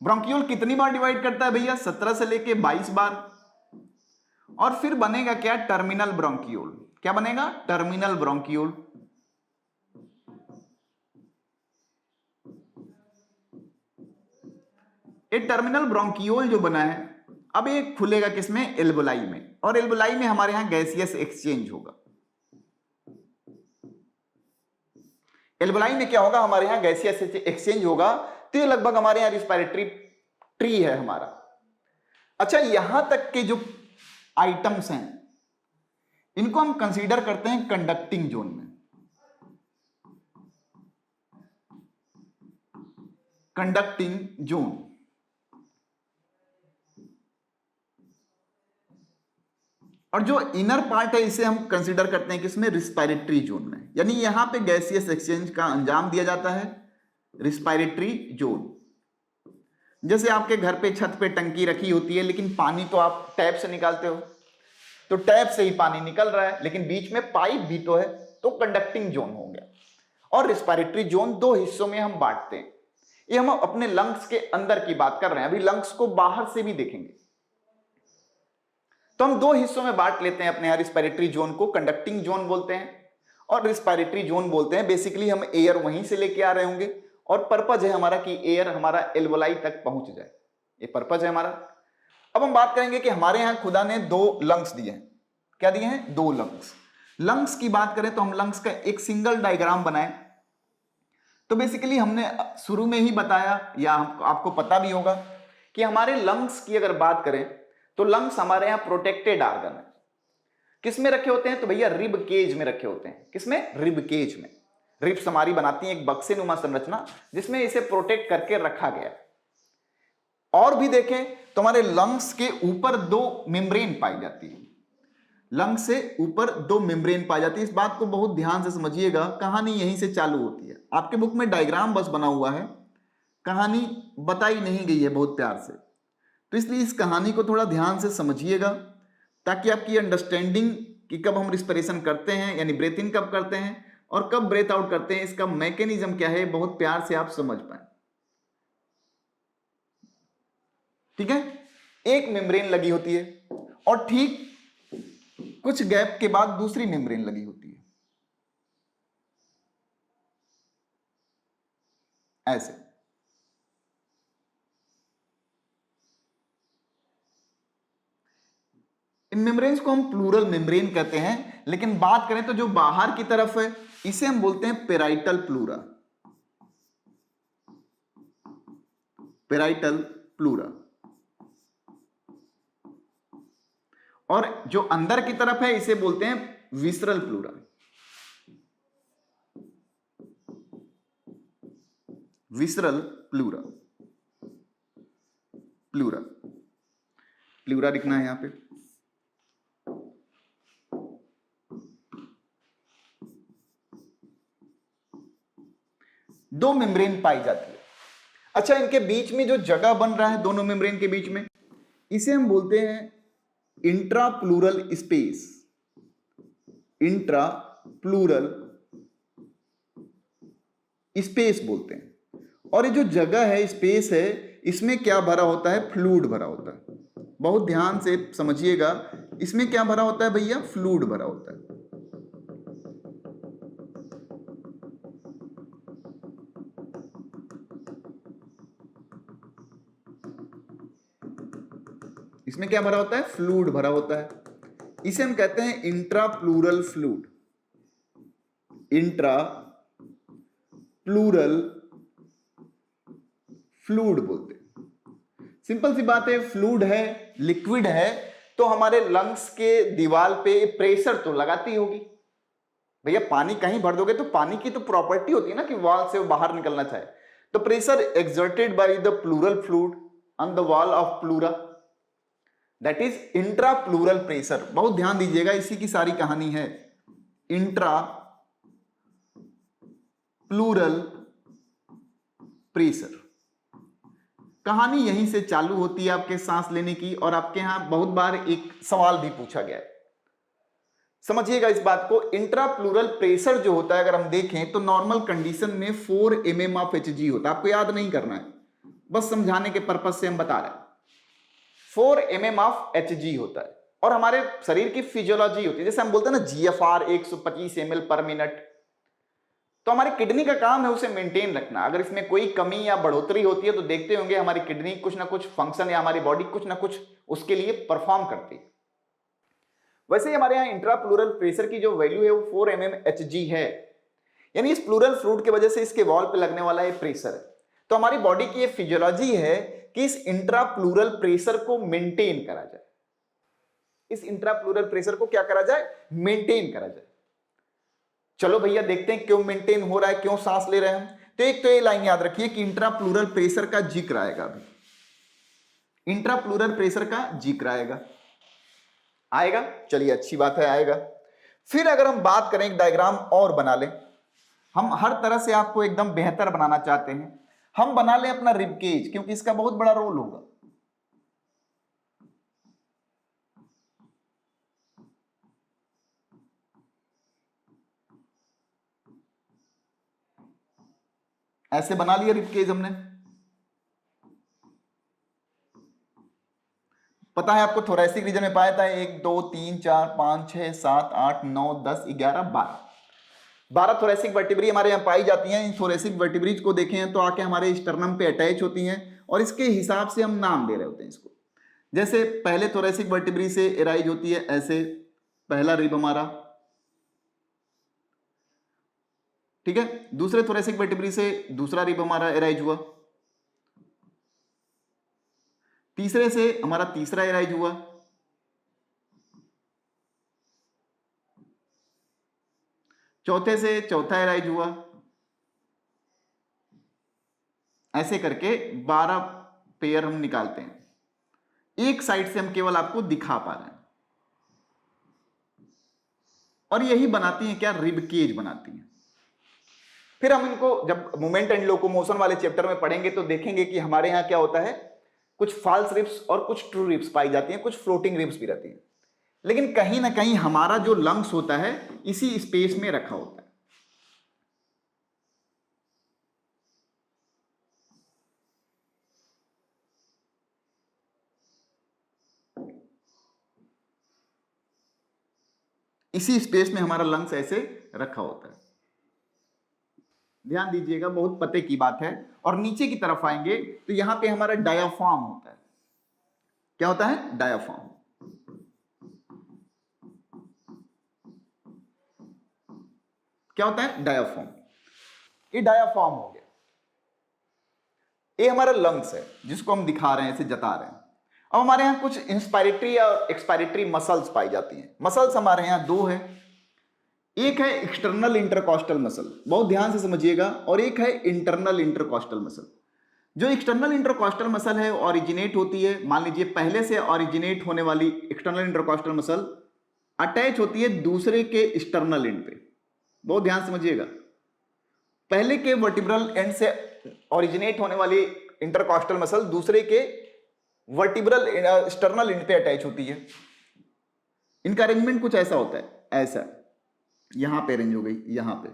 ब्रोंकियोल कितनी बार डिवाइड करता है भैया? 17 से लेके 22 बार। और फिर बनेगा क्या? Terminal bronchiole. क्या बनेगा? Terminal bronchiole. ये टर्मिनल ब्रोंकियोल जो बना है, अब ये खुलेगा किसमें? एल्वोलाई में। और एल्वोलाई में हमारे यहां गैसियस एक्सचेंज होगा। एल्वोलाई में क्या होगा? हमारे यहां गैसियस एक्सचेंज होगा। तो ये लगभग हमारे यहां रिस्पिरेटरी ट्री है हमारा। अच्छा, यहां तक के जो आइटम्स हैं इनको हम कंसीडर करते हैं कंडक्टिंग जोन में। Conducting zone. और जो इनर पार्ट है इसे हम कंसीडर करते हैं किसमें? रिस्पिरेटरी जोन में। यानी यहां पे गैसियस एक्सचेंज का अंजाम दिया जाता है रिस्पिरेटरी जोन। जैसे आपके घर पे छत पे टंकी रखी होती है, लेकिन पानी तो आप टैप से निकालते हो, तो टैप से ही पानी निकल रहा है, लेकिन बीच में पाइप भी तो है, तो कंडक्टिंग जोन हो गया। और रिस्पिरेटरी जोन दो हिस्सों में हम बांटते हैं। ये हम अपने लंग्स के अंदर की बात कर रहे हैं, अभी लंग्स को बाहर से भी देखेंगे। तो हम दो हिस्सों में बांट लेते हैं अपने यहां रिस्पिरेटरी जोन को। कंडक्टिंग जोन बोलते हैं और रिस्पिरेटरी जोन बोलते हैं। बेसिकली हम एयर वहीं से लेके आ रहे होंगे, और पर्पज है हमारा कि एयर हमारा एल्वोलाई तक पहुंच जाए, ये पर्पज है हमारा। अब हम बात करेंगे कि हमारे यहां खुदा ने दो लंग्स दिए हैं। क्या दिए हैं? दो लंग्स। लंग्स की बात करें तो हम लंग्स का एक सिंगल डायग्राम बनाएं। तो बेसिकली हमने शुरू में ही बताया, या आपको पता भी होगा कि हमारे लंग्स की अगर बात करें तो लंग्स हमारे यहां प्रोटेक्टेड ऑर्गन है। किसमें रखे होते हैं? तो भैया रिब केज में रखे होते हैं। किसमें? रिब केज में। रिब्स हमारी बनाती है एक बक्से नुमा संरचना, जिसमें इसे प्रोटेक्ट करके रखा गया। और भी देखें तो हमारे लंग्स के ऊपर दो मेम्ब्रेन पाई जाती है। लंग्स से ऊपर दो मेम्ब्रेन पाई जाती है। इस बात को बहुत ध्यान से समझिएगा, कहानी यहीं से चालू होती है। आपके बुक में डायग्राम बस बना हुआ है, कहानी बताई नहीं गई है बहुत प्यार से। तो इसलिए इस कहानी को थोड़ा ध्यान से समझिएगा, ताकि आपकी अंडरस्टैंडिंग कि कब हम रिस्पिरेशन करते हैं, यानी ब्रेथ इन कब करते हैं और कब ब्रेथ आउट करते हैं, इसका मैकेनिज्म क्या है, बहुत प्यार से आप समझ पाए। ठीक है? एक मेम्ब्रेन लगी होती है और ठीक कुछ गैप के बाद दूसरी मेम्ब्रेन लगी होती है, ऐसे। इन मेम्ब्रेन्स को हम प्लूरल मेम्ब्रेन कहते हैं, लेकिन बात करें तो जो बाहर की तरफ है इसे हम बोलते हैं पेराइटल प्लूरा। Parietal pleura. और जो अंदर की तरफ है इसे बोलते हैं visceral pleura. Visceral pleura. Pleura, pleura लिखना है यहां पे। दो मेम्ब्रेन पाई जाती है। अच्छा, इनके बीच में जो जगह बन रहा है दोनों मेम्ब्रेन के बीच में, इसे हम बोलते हैं intra plural space. Intra plural space बोलते हैं। और ये जो जगह है, स्पेस है, इसमें क्या भरा होता है? फ्लूइड भरा होता है। बहुत ध्यान से समझिएगा, इसमें क्या भरा होता है भैया? फ्लूइड भरा होता है। इसमें क्या भरा होता है? फ्लूइड भरा होता है। इसे हम कहते हैं intra pleural fluid. Intra pleural fluid बोलते हैं। सिंपल सी बात है, फ्लूइड है, लिक्विड है, तो हमारे लंग्स के दीवार पे प्रेशर तो लगाती होगी। भैया पानी कहीं भर दोगे तो पानी की तो प्रॉपर्टी होती है ना कि वॉल से बाहर निकलना चाहे, तो pressure exerted by the pleural fluid on the wall of pleura, that is intra plural pressure. बहुत ध्यान दीजिएगा, इसी की सारी कहानी है, इंट्रा प्लूरल प्रेशर। कहानी यहीं से चालू होती है आपके सांस लेने की। और आपके यहां बहुत बार एक सवाल भी पूछा गया है, समझिएगा इस बात को। इंट्रा प्लूरल प्रेशर जो होता है, अगर हम देखें तो नॉर्मल कंडीशन में 4 mm ऑफ Hg होता है। आपको याद नहीं करना है, बस समझाने के पर्पज से हम बता रहे हैं। 4 mm ऑफ Hg होता है। और हमारे शरीर की फिजियोलॉजी होती है, जैसे हम बोलते हैं ना GFR 125 ml पर मिनट, तो हमारी किडनी का काम है उसे मेंटेन रखना। अगर इसमें कोई कमी या बढ़ोतरी होती है तो देखते होंगे हमारी किडनी कुछ ना कुछ फंक्शन या हमारी बॉडी कुछ ना कुछ उसके लिए परफॉर्म करती है। वैसे ही हमारे यहाँ इंट्रा प्लूरल प्रेशर की जो वैल्यू है वो 4 mm Hg है, यानी इस प्लूरल फ्लूइड की वजह से इसके वॉल पे लगने वाला ये प्रेशर है। तो हमारी बॉडी की ये फिजियोलॉजी है कि इस इंट्रा प्लूरल प्रेशर को मेंटेन करा जाए। इस इंट्रा प्लूरल प्रेशर को क्या करा जाए? मेंटेन करा जाए। चलो भैया देखते हैं क्यों मेंटेन हो रहा है, क्यों सांस ले रहे हैं हम। तो एक तो ये लाइन याद रखिए कि इंट्रा प्लूरल प्रेशर का जिक्र आएगा, अभी इंट्रा प्लूरल प्रेशर का जिक्र आएगा। आएगा, चलिए अच्छी बात है, आएगा। फिर अगर हम बात करें, एक डायग्राम और बना लें, हम हर तरह से आपको एकदम बेहतर बनाना चाहते हैं, हम बना लें अपना रिब केज, क्योंकि इसका बहुत बड़ा रोल होगा। ऐसे बना लिया रिब केज हमने। पता है आपको थोरैसिक रीजन में पाया था 1 2 3 4 5 6 7 8 9 10 11 12 थोरैसिक वर्टिब्री हमारे यहाँ पाई जाती हैं। इन थोरैसिक वर्टिब्रीज को देखें तो आके हमारे स्टर्नम पे अटैच होती हैं और इसके हिसाब से हम नाम दे रहे होते हैं इसको। जैसे पहले थोरैसिक वर्टिब्री से एराइज होती है ऐसे, पहला रिब हमारा, ठीक है। दूसरे थोरैसिक वर्टिब्री से दूसरा रिब हमारा एराइज हुआ, तीसरे से हमारा तीसरा एराइज हुआ, चौथे से चौथा एराइज हुआ, ऐसे करके 12 पेयर हम निकालते हैं। एक साइड से हम केवल आपको दिखा पा रहे हैं, और यही बनाती हैं क्या? रिब केज बनाती हैं। फिर हम इनको जब मोमेंट एंड लोकोमोशन वाले चैप्टर में पढ़ेंगे तो देखेंगे कि हमारे यहां क्या होता है, कुछ फॉल्स रिब्स और कुछ ट्रू रिब्स पाई जाती हैं, कुछ फ्लोटिंग रिब्स भी रहती हैं। लेकिन कहीं ना कहीं हमारा जो लंग्स होता है इसी स्पेस में रखा होता है। इसी स्पेस में हमारा लंग्स ऐसे रखा होता है। ध्यान दीजिएगा, बहुत पते की बात है। और नीचे की तरफ आएंगे तो यहां पे हमारा डायाफ्राम होता है। क्या होता है? डायाफ्राम। क्या होता है? डायाफ्राम। ये डायाफ्राम हो गया, ये हमारा लंग्स है जिसको हम दिखा रहे हैं, इसे जता रहे हैं। अब हमारे यहां कुछ इंस्पायरेटरी और एक्सपायरेटरी मसल्स पाई जाती हैं। मसल्स हमारे यहां दो है, एक है एक्सटर्नल इंटरकॉस्टल मसल, बहुत ध्यान से समझिएगा, और एक है इंटरनल इंटरकॉस्टल मसल। जो एक्सटर्नल इंटरकॉस्टल मसल है ऑरिजिनेट होती है, मान लीजिए पहले से ऑरिजिनेट होने वाली एक्सटर्नल इंटरकॉस्टल मसल अटैच होती है दूसरे के एक्सटर्नल एंड पे। बहुत ध्यान समझिएगा, पहले के वर्टिब्रल एंड से ऑरिजिनेट होने वाली इंटरकॉस्टल मसल दूसरे के वर्टिब्रल एक्सटर्नल एंड पे अटैच होती है। इनका अरेंजमेंट कुछ ऐसा होता है, ऐसा यहां पे अरेंज हो गई, यहां पे,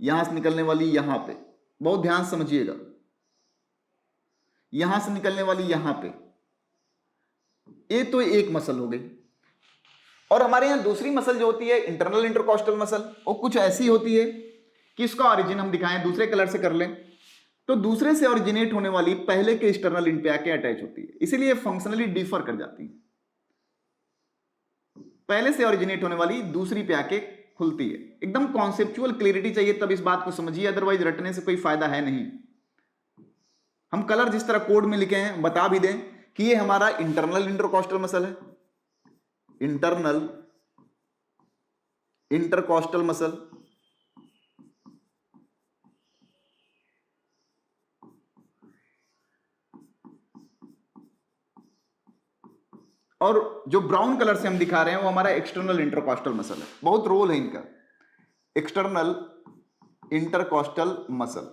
यहां से निकलने वाली यहां पे, बहुत ध्यान से समझिएगा, यहां से निकलने वाली यहां पे, ये तो एक मसल हो गई। और हमारे यहां दूसरी मसल जो होती है इंटरनल इंटरकॉस्टल मसल, वो कुछ ऐसी होती है कि इसका ऑरिजिन हम दिखाएं, दूसरे कलर से कर लें, तो दूसरे से ओरिजिनेट होने वाली पहले के एक्सटर्नल इंड पे आके अटैच होती है, इसीलिए फंक्शनली डिफर कर जाती है। पहले से ओरिजिनेट होने वाली दूसरी पे आके खुलती है। एकदम कॉन्सेप्चुअल क्लियरिटी चाहिए तब इस बात को समझिए, अदरवाइज रटने से कोई फायदा है नहीं। हम कलर जिस तरह कोड में लिखे हैं बता भी दें कि ये हमारा इंटरनल इंटरकॉस्टल मसल है, इंटरनल इंटरकॉस्टल मसल। और जो ब्राउन कलर से हम दिखा रहे हैं वो हमारा एक्सटर्नल इंटरकॉस्टल मसल है। बहुत रोल है इनका, एक्सटर्नल इंटरकॉस्टल मसल।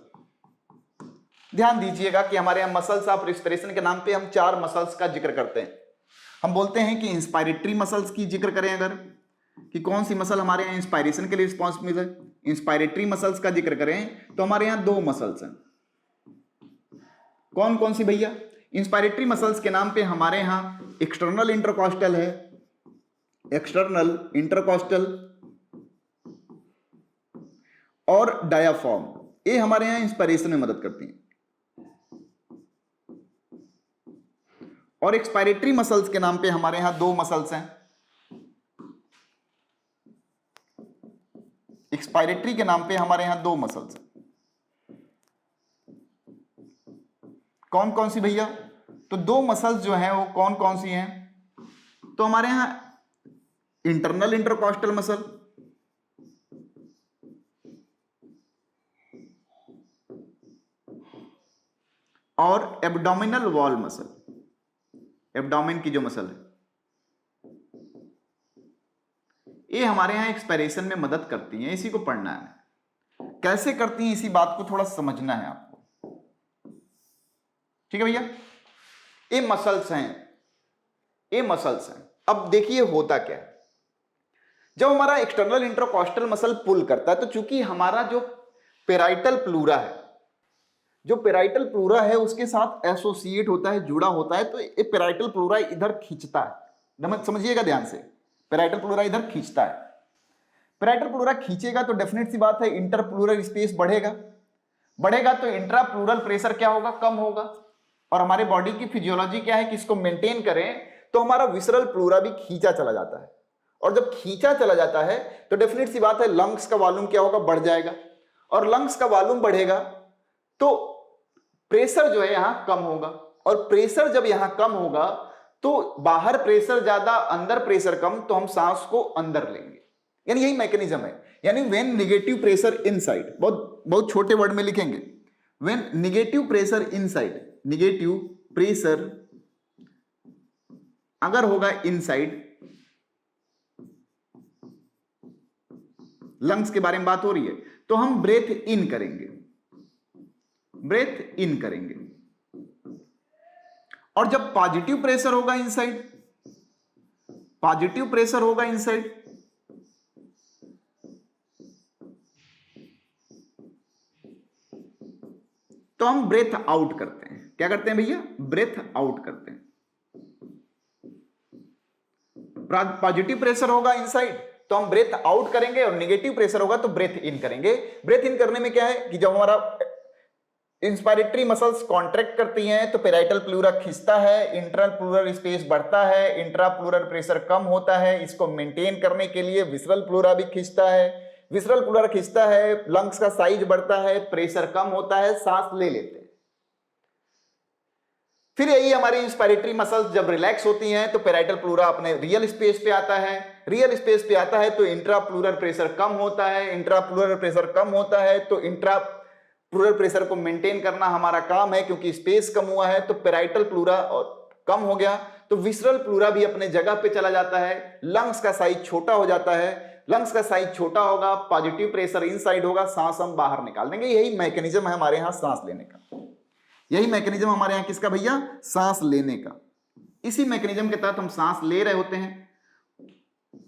ध्यान दीजिएगा कि हमारे यहां मसल्स ऑफ रेस्पिरेशन के नाम पे हम 4 मसल्स का जिक्र करते हैं। हम बोलते हैं कि इंस्पायरेटरी मसल्स की जिक्र करें अगर, कि कौन सी मसल हमारे यहाँ इंस्पायरेशन के लिए रिस्पॉन्सिबल है, इंस्पायरेटरी मसल्स का जिक्र करें तो हमारे यहाँ 2 मसल्स हैं। कौन कौन सी भैया? इंस्पायरेटरी मसल्स के नाम पे हमारे यहाँ एक्सटर्नल इंटरकॉस्टल है, एक्सटर्नल इंटरकॉस्टल और डायाफ्राम, ये हमारे यहाँ इंस्पायरेशन में मदद करती हैं। और एक्सपायरेटरी मसल्स के नाम पे हमारे यहां 2 मसल्स हैं। एक्सपायरेटरी के नाम पे हमारे यहां 2 मसल्स हैं। कौन कौन सी भैया? तो 2 मसल्स जो हैं वो कौन कौन सी हैं? तो हमारे यहां इंटरनल इंटरकॉस्टल मसल और एब्डोमिनल वॉल मसल, एब्डोमेन की जो मसल है ये हमारे यहां एक्सपायरेशन में मदद करती हैं। इसी को पढ़ना है, कैसे करती हैं इसी बात को थोड़ा समझना है आपको। ठीक है भैया, ये मसल्स हैं, ये मसल्स हैं। अब देखिए होता क्या है, जब हमारा एक्सटर्नल इंटरकॉस्टल मसल पुल करता है तो चूंकि हमारा जो पेराइटल प्लूरा है, जो पेराइटल प्लूरा है उसके साथ एसोसिएट होता है, जुड़ा होता है, तो ये पेराइटल प्लूरा इधर खींचता है। समझिएगा ध्यान से, पेराइटल प्लूरा इधर खींचता है। पेराइटल प्लूरा खींचेगा तो डेफिनेट सी बात है इंटर प्लूरल स्पेस बढ़ेगा, बढ़ेगा तो इंट्रा प्लूरल प्रेशर क्या होगा? कम होगा। और हमारे बॉडी की फिजियोलॉजी क्या है कि इसको मेंटेन करें तो हमारा विसरल प्लूरा भी खींचा चला जाता है। और जब खींचा चला जाता है तो डेफिनेट सी बात है लंग्स का वॉल्यूम क्या होगा? बढ़ जाएगा। और लंग्स का वॉल्यूम बढ़ेगा तो प्रेशर जो है यहां कम होगा। और प्रेशर जब यहां कम होगा तो बाहर प्रेशर ज्यादा, अंदर प्रेशर कम, तो हम सांस को अंदर लेंगे। यानी यही मैकेनिज्म है। यानी व्हेन नेगेटिव प्रेशर इनसाइड, बहुत बहुत छोटे वर्ड में लिखेंगे, when negative pressure inside, negative pressure अगर होगा इनसाइड, लंग्स के बारे में बात हो रही है, तो हम ब्रेथ इन करेंगे, ब्रेथ इन करेंगे। और जब पॉजिटिव प्रेशर होगा इनसाइड, पॉजिटिव प्रेशर होगा इनसाइड, तो हम ब्रेथ आउट करते हैं। क्या करते हैं भैया? ब्रेथ आउट करते हैं। पॉजिटिव प्रेशर होगा इनसाइड तो हम ब्रेथ आउट करेंगे, और नेगेटिव प्रेशर होगा तो ब्रेथ इन करेंगे। ब्रेथ इन करने में क्या है कि जब हमारा इंस्पायरेटरी मसल्स कॉन्ट्रैक्ट करती हैं तो पेराइटल प्लूरा खींचता है, इंटरनल प्लूरल स्पेस बढ़ता है, इंट्रा प्लूरल प्रेशर कम होता है। इसको मेंटेन करने के लिए विसरल प्लूरा भी खींचता है, विसरल प्लूरा खींचता है, लंग्स का साइज बढ़ता है, प्रेशर कम होता है, सांस ले लेते हैं। फिर यही हमारी इंस्पायरेटरी मसल्स जब रिलैक्स होती हैं तो पेराइटल प्लूरा अपने रियल स्पेस पे आता है, रियल स्पेस पे आता है तो इंट्रा प्लूरल प्रेशर कम होता है, इंट्रा प्लूरल प्रेशर कम होता है तो इंट्रा प्लूरल प्रेशर को मेंटेन करना हमारा काम है, क्योंकि स्पेस कम हुआ है तो पेराइटल प्लूरा कम हो गया तो विसरल प्लूरा भी अपने जगह पे चला जाता है, लंग्स का साइज छोटा हो जाता है। लंग्स का साइज छोटा होगा, पॉजिटिव प्रेशर इनसाइड होगा, सांस हम बाहर निकाल देंगे। यही मैकेनिज्म है हमारे यहां सांस लेने का, यही मैकेनिज्म हमारे यहां किसका भैया? सांस लेने का। इसी मैकेनिज्म के तहत हम सांस ले रहे होते हैं।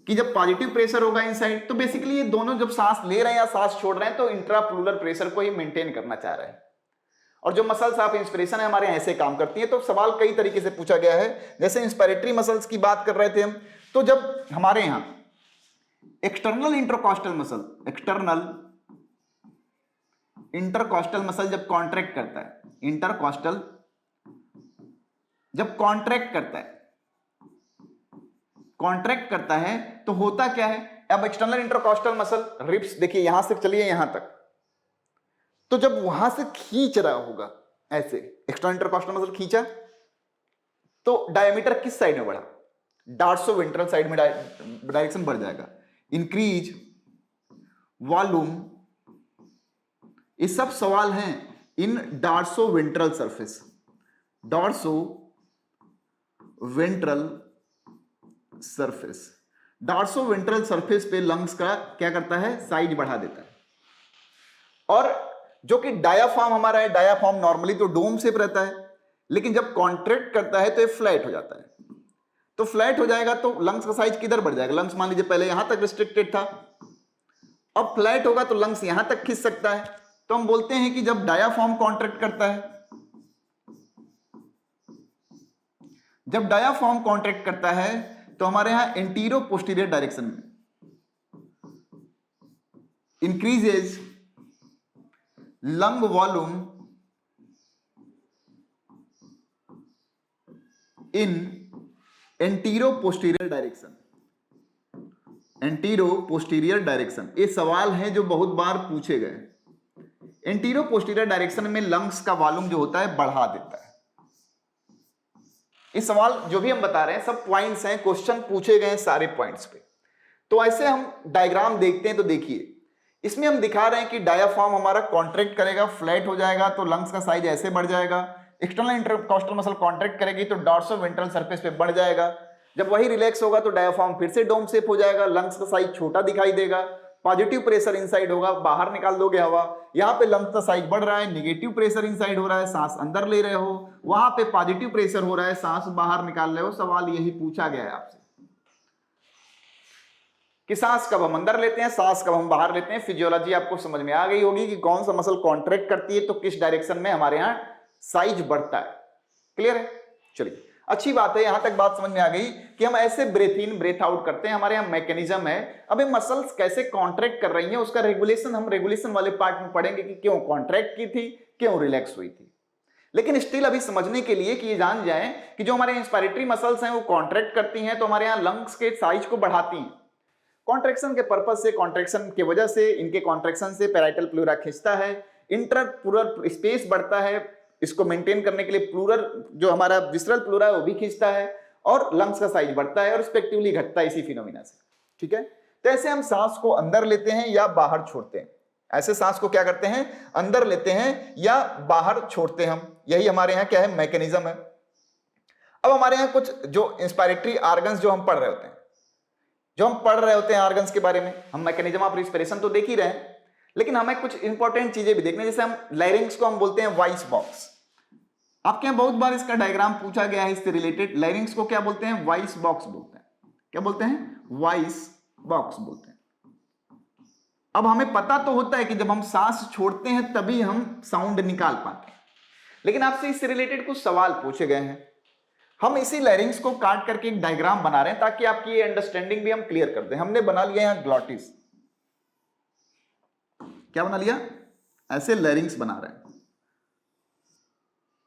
कि जब पॉजिटिव प्रेशर होगा इनसाइड, तो बेसिकली ये दोनों जब सांस ले रहे हैं या सांस छोड़ रहे हैं तो इंट्राप्लूरल प्रेशर को ही मेंटेन करना चाह रहे हैं। और जो मसल्स ऑफ इंस्पिरेशन है हमारे ऐसे काम करती है। तो सवाल कई तरीके से पूछा गया है, जैसे इंस्पिरेटरी मसल्स की बात कर रहे थे हम, तो जब हमारे यहां एक्सटर्नल इंटरकॉस्टल मसल जब कॉन्ट्रैक्ट करता है, इंटरकॉस्टल जब कॉन्ट्रैक्ट करता है तो होता क्या है, अब एक्सटर्नल इंटरकॉस्टल मसल रिब्स देखिए यहां से चलिए यहां तक, तो जब वहां से खींच रहा होगा ऐसे, एक्सटर्नल इंटरकॉस्टल मसल खींचा तो डायमीटर किस साइड में बढ़ा, डॉर्सोवेंट्रल साइड में डायरेक्शन बढ़ जाएगा। इंक्रीज वॉल्यूम, ये सब सवाल हैं इन डॉर्सोवेंट्रल सरफेस, डॉर्सोवेंट्रल सरफेस पे लंग्स का क्या करता है, साइज बढ़ा देता है। और जो कि डायाफ्राम हमारा है, डायाफ्राम नॉर्मली तो डोम शेप रहता है, लेकिन जब कॉन्ट्रैक्ट करता है तो ये फ्लैट हो जाता है। तो फ्लैट हो जाएगा तो लंग्स का साइज किधर बढ़ जाएगा, लंग्स मान लीजिए पहले यहां तक रिस्ट्रिक्टेड था, अब फ्लैट होगा तो लंग्स यहां तक खींच सकता है। तो हम बोलते हैं कि जब डायाफ्राम कॉन्ट्रैक्ट करता है, तो हमारे यहां एंटीरो पोस्टीरियर डायरेक्शन में इंक्रीजेज लंग वॉल्यूम इन एंटीरो पोस्टीरियर डायरेक्शन। ये सवाल हैं जो बहुत बार पूछे गए। एंटीरो पोस्टीरियर डायरेक्शन में लंग्स का वॉल्यूम जो होता है बढ़ा देता है। ये सवाल जो भी हम बता रहे हैं सब पॉइंट्स हैं, क्वेश्चन पूछे गए हैं सारे पॉइंट्स पे। तो ऐसे हम डायग्राम देखते हैं तो देखिए, इसमें हम दिखा रहे हैं कि डायाफ्राम हमारा कॉन्ट्रैक्ट करेगा, फ्लैट हो जाएगा तो लंग्स का साइज ऐसे बढ़ जाएगा। एक्सटर्नल इंटरकॉस्टल मसल कॉन्ट्रैक्ट करेगी तो डॉर्सोवेंट्रल सरफेस पे बढ़ जाएगा। जब वही रिलैक्स होगा तो डायाफ्राम फिर से डोम शेप हो जाएगा, लंग्स का साइज छोटा दिखाई देगा। पॉजिटिव प्रेशर इनसाइड होगा, बाहर निकाल दोगे हवा, यहाँ पे लंग्स का साइज बढ़ रहा है, नेगेटिव प्रेशर इनसाइड हो रहा है, सांस अंदर ले रहे हो, वहां पे पॉजिटिव प्रेशर हो रहा है, सांस बाहर निकाल रहे हो। सवाल यही पूछा गया है आपसे कि सांस कब हम अंदर लेते हैं, सांस कब हम बाहर लेते हैं। फिजियोलॉजी आपको समझ में आ गई होगी कि कौन सा मसल कॉन्ट्रैक्ट करती है तो किस डायरेक्शन में हमारे यहाँ साइज बढ़ता है। क्लियर है? चलिए, अच्छी बात है, यहां तक बात समझ में आ गई कि हम ऐसे ब्रेथ इन ब्रेथ आउट करते हैं, हमारे यहाँ मैकेनिज्म है। अब ये मसल्स कैसे कॉन्ट्रैक्ट कर रही हैं उसका रेगुलेशन हम रेगुलेशन वाले पार्ट में पढ़ेंगे कि क्यों कॉन्ट्रैक्ट की थी, क्यों रिलैक्स हुई थी। लेकिन स्टिल अभी समझने के लिए कि ये जान जाएं कि जो हमारे इंस्पिरेटरी मसल्स हैं वो कॉन्ट्रैक्ट करती हैं तो हमारे यहाँ लंग्स के साइज को बढ़ाती हैं। कॉन्ट्रैक्शन के पर्पज से, कॉन्ट्रैक्शन की वजह से, इनके कॉन्ट्रैक्शन से पैराइटल प्लूरा खिंचता है, इंट्राप्लूरल स्पेस बढ़ता है, इसको मेंटेन करने के लिए प्लूरल जो हमारा विसरल प्लूरा है वो भी खींचता है और लंग्स का साइज बढ़ता है और रिस्पेक्टिवली घटता है इसी फिनोमिना से। ठीक है, तो ऐसे हम सांस को अंदर लेते हैं या बाहर छोड़ते हैं। ऐसे सांस को क्या करते हैं, अंदर लेते हैं या बाहर छोड़ते हैं हम, यही हमारे यहाँ क्या है, मैकेनिज्म है। अब हमारे यहाँ कुछ जो इंस्पिरेटरी ऑर्गन्स जो हम पढ़ रहे होते हैं, ऑर्गन्स के बारे में, हम मैकेनिज्म ऑफ रिस्पिरेशन तो देख ही रहे हैं, लेकिन हमें कुछ इंपॉर्टेंट चीजें भी देखने, जैसे हम लैरिंग्स को हम बोलते हैं वॉइस बॉक्स। आपके यहाँ बहुत बार इसका डायग्राम पूछा गया है इससे रिलेटेड। लैरिंग्स को क्या बोलते हैं, वॉइस बॉक्स बोलते हैं। क्या बोलते हैं, वॉइस बॉक्स बोलते हैं। अब हमें पता तो होता है कि जब हम सांस छोड़ते हैं तभी हम साउंड निकाल पाते हैं, लेकिन आपसे इससे रिलेटेड कुछ सवाल पूछे गए हैं। हम इसी लैरिंग्स को काट करके एक डायग्राम बना रहे हैं ताकि आपकी ये अंडरस्टैंडिंग भी हम क्लियर कर दें। हमने बना लिया यहाँ ग्लॉटिस, क्या बना लिया, ऐसे लैरिंग्स बना रहे हैं।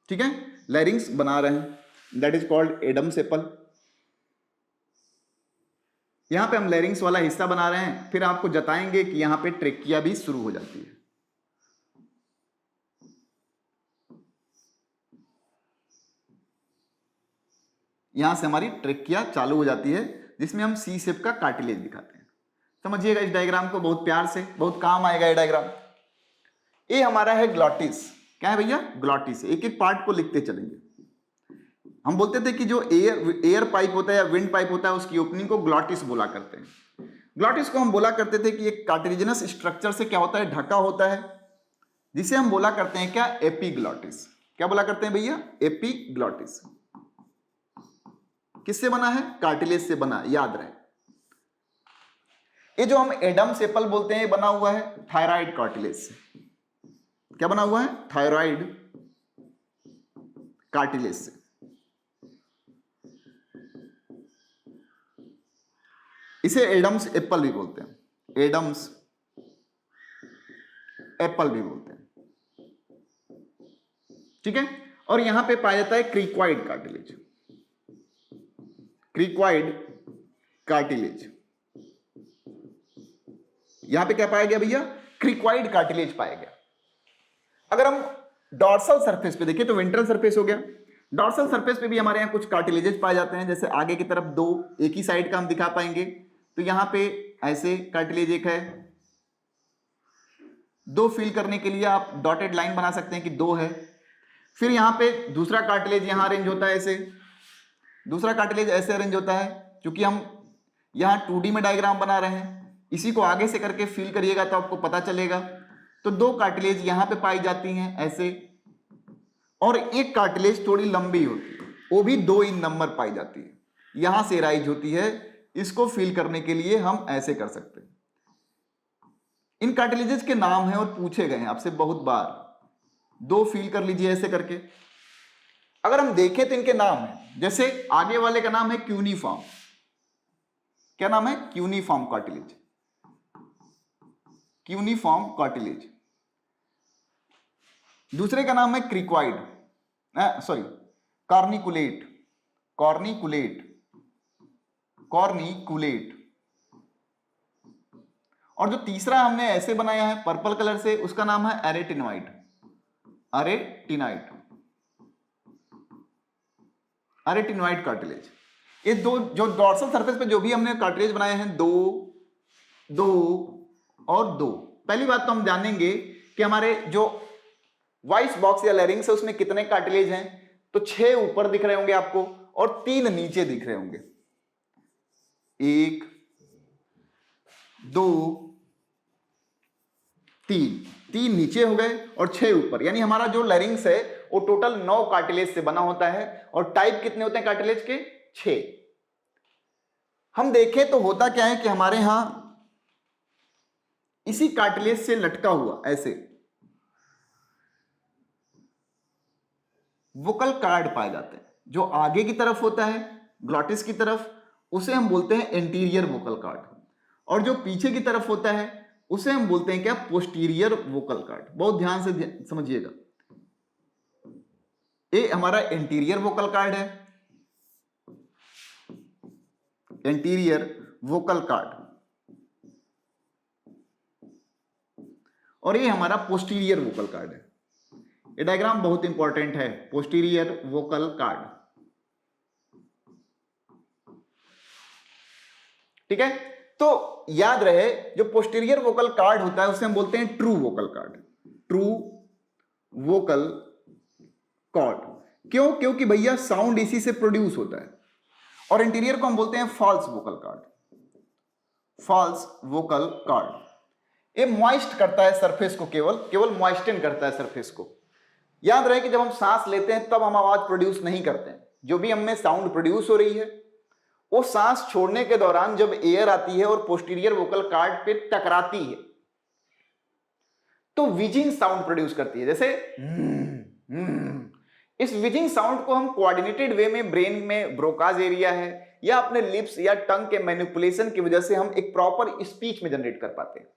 ठीक है, लैरिंग्स बना रहे हैं, that is called Adam sepal. यहां पे हम लैरिंग्स वाला हिस्सा बना रहे हैं, फिर आपको जताएंगे कि यहां पे ट्रेकिया भी शुरू हो जाती है। यहां से हमारी ट्रेकिया चालू हो जाती है, जिसमें हम सी शेप का कार्टिलेज दिखाते हैं। समझिएगा इस डायग्राम को बहुत प्यार से, बहुत काम आएगा ये डायग्राम। ये हमारा है ग्लॉटिस। क्या है भैया, ग्लॉटिस। एक एक पार्ट को लिखते चलेंगे। हम बोलते थे कि जो एयर पाइप होता है या विंड पाइप होता है उसकी ओपनिंग को ग्लॉटिस बोला करते हैं। ग्लॉटिस को हम बोला करते थे कि एक कार्टिलेजिनस स्ट्रक्चर से क्या होता है, ढका होता है, जिसे हम बोला करते हैं क्या, एपीग्लॉटिस। क्या बोला करते हैं भैया, एपीग्लॉटिस। किससे बना है, कार्टिलेज से बना, याद रहे। ये जो हम एडम्स एप्पल बोलते हैं, ये बना हुआ है थायराइड कार्टिलेज से। क्या बना हुआ है? थायराइड कार्टिलेज से। इसे एडम्स एप्पल भी बोलते हैं, एडम्स एप्पल भी बोलते हैं, ठीक है। और यहां पे पाया जाता है क्रिक्वाइड कार्टिलेज, क्रिक्वाइड कार्टिलेज। यहां पे क्या पाया गया भैया? क्रिक्वाइड कार्टिलेज पाया गया। अगर हम डॉर्सल सरफेस पे देखें तो वेंट्रल सरफेस हो गया, डॉर्सल सरफेस पे भी हमारे यहाँ कुछ कार्टिलेजेस पाए जाते हैं। जैसे आगे की तरफ दो एक ही साइड का हम दिखा पाएंगे, तो यहां पे ऐसे कार्टिलेज एक है, दो फिल करने के लिए आप डॉटेड लाइन बना सकते हैं कि दो है। फिर यहां पे दूसरा कार्टिलेज यहां अरेंज होता है ऐसे, दूसरा कार्टिलेज ऐसे अरेंज होता है। क्योंकि हम यहां 2D में डायग्राम बना रहे हैं, इसी को आगे से करके फिल करिएगा तो आपको पता चलेगा। तो दो कार्टिलेज यहां पे पाई जाती हैं ऐसे, और एक कार्टिलेज थोड़ी लंबी होती है, वो भी 2 इन नंबर पाई जाती है, यहां से राइज होती है। इसको फिल करने के लिए हम ऐसे कर सकते हैं। इन कार्टिलेजेस के नाम हैं और पूछे गए हैं आपसे बहुत बार, दो फिल कर लीजिए ऐसे करके। अगर हम देखें तो इनके नाम हैं, जैसे आगे वाले का नाम है क्यूनिफॉर्म। क्या नाम है? Cuneiform cartilage, cuneiform cartilage. दूसरे का नाम है क्रिक्वाइड, सॉरी कॉर्निकुलेट, कॉर्निकुलेट, कॉर्निकुलेट। और जो तीसरा हमने ऐसे बनाया है पर्पल कलर से, उसका नाम है एरेटिनॉइड, एरेटिनॉइड, एरेटिनॉइड कार्टिलेज। ये दो जो डॉर्सल सरफेस पे जो भी हमने कार्टिलेज बनाए हैं, दो दो और दो। पहली बात तो हम जानेंगे कि हमारे जो वॉइस बॉक्स या लैरिंग्स है उसमें कितने कार्टिलेज हैं। तो 6 ऊपर दिख रहे होंगे आपको और 3 नीचे दिख रहे होंगे, 1 2 3 नीचे हो गए और 6 ऊपर। यानी हमारा जो लैरिंग्स है वो टोटल 9 कार्टिलेज से बना होता है। और टाइप कितने होते हैं कार्टिलेज के? 6। हम देखें तो होता क्या है कि हमारे यहां इसी कार्टिलेज से लटका हुआ ऐसे वोकल कार्ड पाए जाते हैं। जो आगे की तरफ होता है ग्लॉटिस की तरफ, उसे हम बोलते हैं एंटीरियर वोकल कार्ड, और जो पीछे की तरफ होता है उसे हम बोलते हैं क्या? Posterior vocal card. बहुत ध्यान से समझिएगा, ये हमारा एंटीरियर वोकल कार्ड है, एंटीरियर वोकल कार्ड, और ये हमारा पोस्टीरियर वोकल कार्ड है। ये डायग्राम बहुत इंपॉर्टेंट है, पोस्टीरियर वोकल कार्ड, ठीक है। तो याद रहे, जो पोस्टीरियर वोकल कार्ड होता है उसे हम बोलते हैं true vocal cord, true vocal cord. क्यों? क्योंकि भैया साउंड इसी से प्रोड्यूस होता है। और इंटीरियर को हम बोलते हैं false vocal cord, false vocal cord. ये मॉइस्ट करता है सरफेस को, केवल मॉइस्टन करता है सरफेस को। याद रहे कि जब हम सांस लेते हैं तब हम आवाज प्रोड्यूस नहीं करते हैं। जो भी हमें साउंड प्रोड्यूस हो रही है वो सांस छोड़ने के दौरान जब एयर आती है और पोस्टीरियर वोकल कार्ड पे टकराती है तो विजिंग साउंड प्रोड्यूस करती है। जैसे इस विजिंग साउंड को हम कोऑर्डिनेटेड वे में ब्रेन में ब्रोकाज एरिया है या अपने लिप्स या टंग के मैनिपुलेशन की वजह से हम एक प्रॉपर स्पीच में जनरेट कर पाते हैं।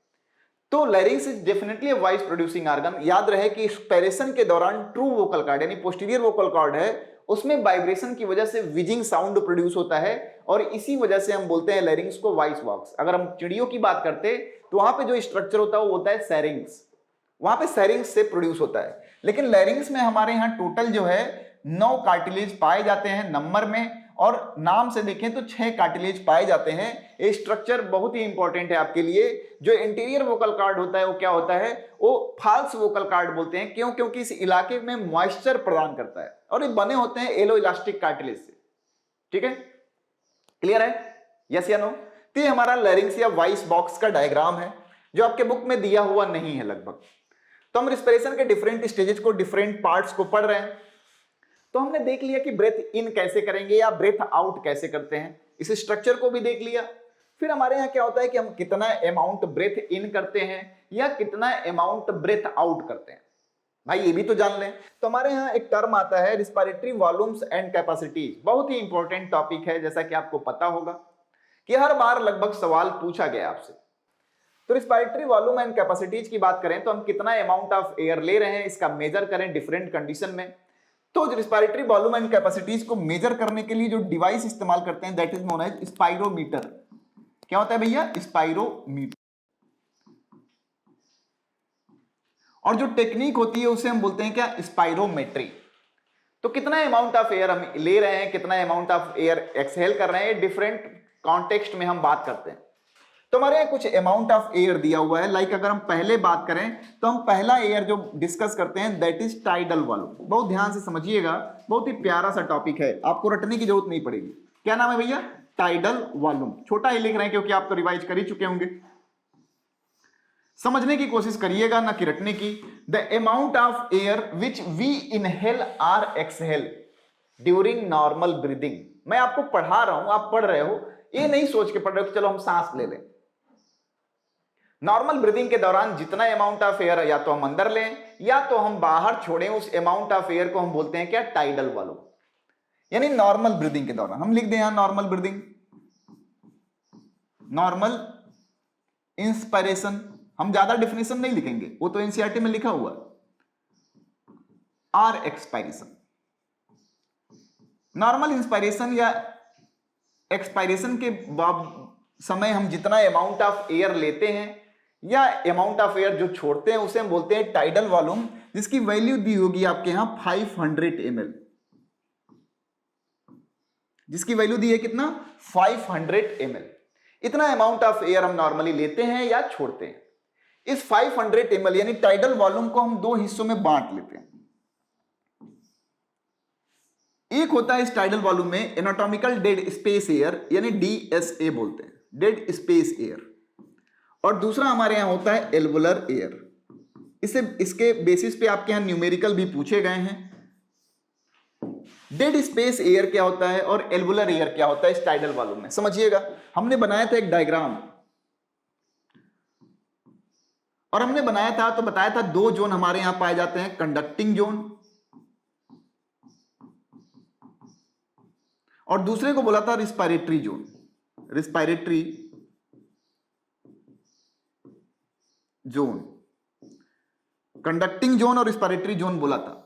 तो लैरिंग्स is definitely a voice producing organ. याद रहे कि एक्सपेरेशन के दौरान ट्रू वोकल कार्ड यानी पोस्टीरियर वोकल कार्ड है, उसमें वाइब्रेशन की वजह से विजिंग साउंड प्रोड्यूस होता है और इसी वजह से हम बोलते हैं लैरिंग्स को वॉइस बॉक्स। अगर हम चिड़ियों की बात करते तो वहां पे जो स्ट्रक्चर होता है वो होता है सैरिंग्स, वहां पे सैरिंग्स से प्रोड्यूस होता है। लेकिन लैरिंग्स में हमारे यहाँ टोटल जो है 9 कार्टिलेज पाए जाते हैं नंबर में, और नाम से देखें तो 6 कार्टिलेज पाए जाते हैं। ये स्ट्रक्चर बहुत ही इंपॉर्टेंट है आपके लिए। जो इंटीरियर वोकल कार्ड होता है वो क्या होता है? वो फॉल्स वोकल कार्ड बोलते हैं। क्यों? क्योंकि इस इलाके में मॉइस्चर प्रदान करता है और ये बने होते हैं एलो इलास्टिक कार्टिलेज से। ठीक है, क्लियर है? यस या नो? तो ये हमारा लैरिंग्स या वॉइस बॉक्स का डायग्राम है जो आपके बुक में दिया हुआ नहीं है लगभग। तो हम रिस्पिरेशन के डिफरेंट स्टेजेस को, डिफरेंट पार्ट्स को पढ़ रहे हैं। तो हमने देख लिया कि ब्रेथ इन कैसे करेंगे या ब्रेथ आउट कैसे करते हैं, इस स्ट्रक्चर को भी देख लिया। फिर हमारे यहाँ क्या होता है कि हम कितना अमाउंट ब्रेथ इन करते हैं या कितना अमाउंट ब्रेथ आउट करते हैं, भाई ये भी तो जान लें। तो हमारे यहाँ एक टर्म आता है रिस्पिरेटरी वॉल्यूम्स एंड कैपेसिटीज, बहुत ही इंपॉर्टेंट टॉपिक है, जैसा कि आपको पता होगा कि हर बार लगभग सवाल पूछा गया आपसे। तो रिस्पिरेटरी वॉल्यूम एंड कैपेसिटीज की बात करें तो हम कितना अमाउंट ऑफ एयर ले रहे हैं इसका मेजर करें डिफरेंट कंडीशन में। तो रिस्पिरेटरी वॉल्यूम एंड कैपेसिटीज को मेजर करने के लिए जो डिवाइस इस्तेमाल करते हैं that is known as spirometer. क्या होता है भैया? स्पाइरोमीटर। और जो टेक्निक होती है उसे हम बोलते हैं क्या? स्पाइरोमेट्री। तो कितना अमाउंट ऑफ एयर हम ले रहे हैं, कितना अमाउंट ऑफ एयर एक्सहेल कर रहे हैं, डिफरेंट कॉन्टेक्स्ट में हम बात करते हैं। तो हमारे यहाँ कुछ अमाउंट ऑफ एयर दिया हुआ है, लाइक अगर हम पहले बात करें तो हम पहला एयर जो डिस्कस करते हैं दैट इज टाइडल वॉल्यूम। बहुत ध्यान से समझिएगा, बहुत ही प्यारा सा टॉपिक है, आपको रटने की जरूरत नहीं पड़ेगी। क्या नाम है भैया? Tidal volume. छोटा ही लिख रहे हैं क्योंकि आप तो रिवाइज कर ही चुके होंगे। समझने की कोशिश करिएगा ना कि रटने की। The amount of air which we inhale or exhale during normal breathing. मैं आपको पढ़ा रहा हूं, आप पढ़ रहे हो, ये नहीं सोच के पढ़ रहे हो कि चलो हम सांस ले लें। नॉर्मल ब्रीदिंग के दौरान जितना अमाउंट ऑफ एयर या तो हम अंदर लें या तो हम बाहर छोड़ें, उस अमाउंट ऑफ एयर को हम बोलते हैं क्या? Tidal volume. यानी नॉर्मल ब्रीदिंग के दौरान हम लिख दें यहां नॉर्मल ब्रीदिंग, नॉर्मल इंस्पिरेशन। हम ज्यादा डेफिनेशन नहीं लिखेंगे, वो तो एनसीईआरटी में लिखा हुआ। Or expiration. नॉर्मल इंस्पिरेशन या एक्सपायरेशन के समय हम जितना अमाउंट ऑफ एयर लेते हैं या अमाउंट ऑफ एयर जो छोड़ते हैं उसे हम बोलते हैं टाइडल वॉल्यूम, जिसकी वैल्यू दी होगी आपके यहां 500 ml। जिसकी वैल्यू दी है कितना? 500 ml। इतना अमाउंट ऑफ एयर हम नॉर्मली लेते हैं या छोड़ते हैं। इस 500 ml यानी टाइडल वॉल्यूम को हम दो हिस्सों में बांट लेते हैं। एक होता है इस टाइडल वॉल्यूम में एनाटॉमिकल डेड स्पेस एयर यानी डीएसए बोलते हैं, डेड स्पेस एयर, और दूसरा हमारे यहां होता है एल्वुलर एयर। इसके बेसिस पे आपके यहां न्यूमेरिकल भी पूछे गए हैं। डेड स्पेस एयर क्या होता है और एल्वुलर एयर क्या होता है इस टाइडल वॉल्यूम में, समझिएगा। हमने बनाया था एक डायग्राम, और हमने बनाया था तो बताया था दो जोन हमारे यहां पाए जाते हैं, कंडक्टिंग जोन और दूसरे को बोला था respiratory zone. Respiratory zone, conducting zone और रिस्पिरेटरी जोन बोला था।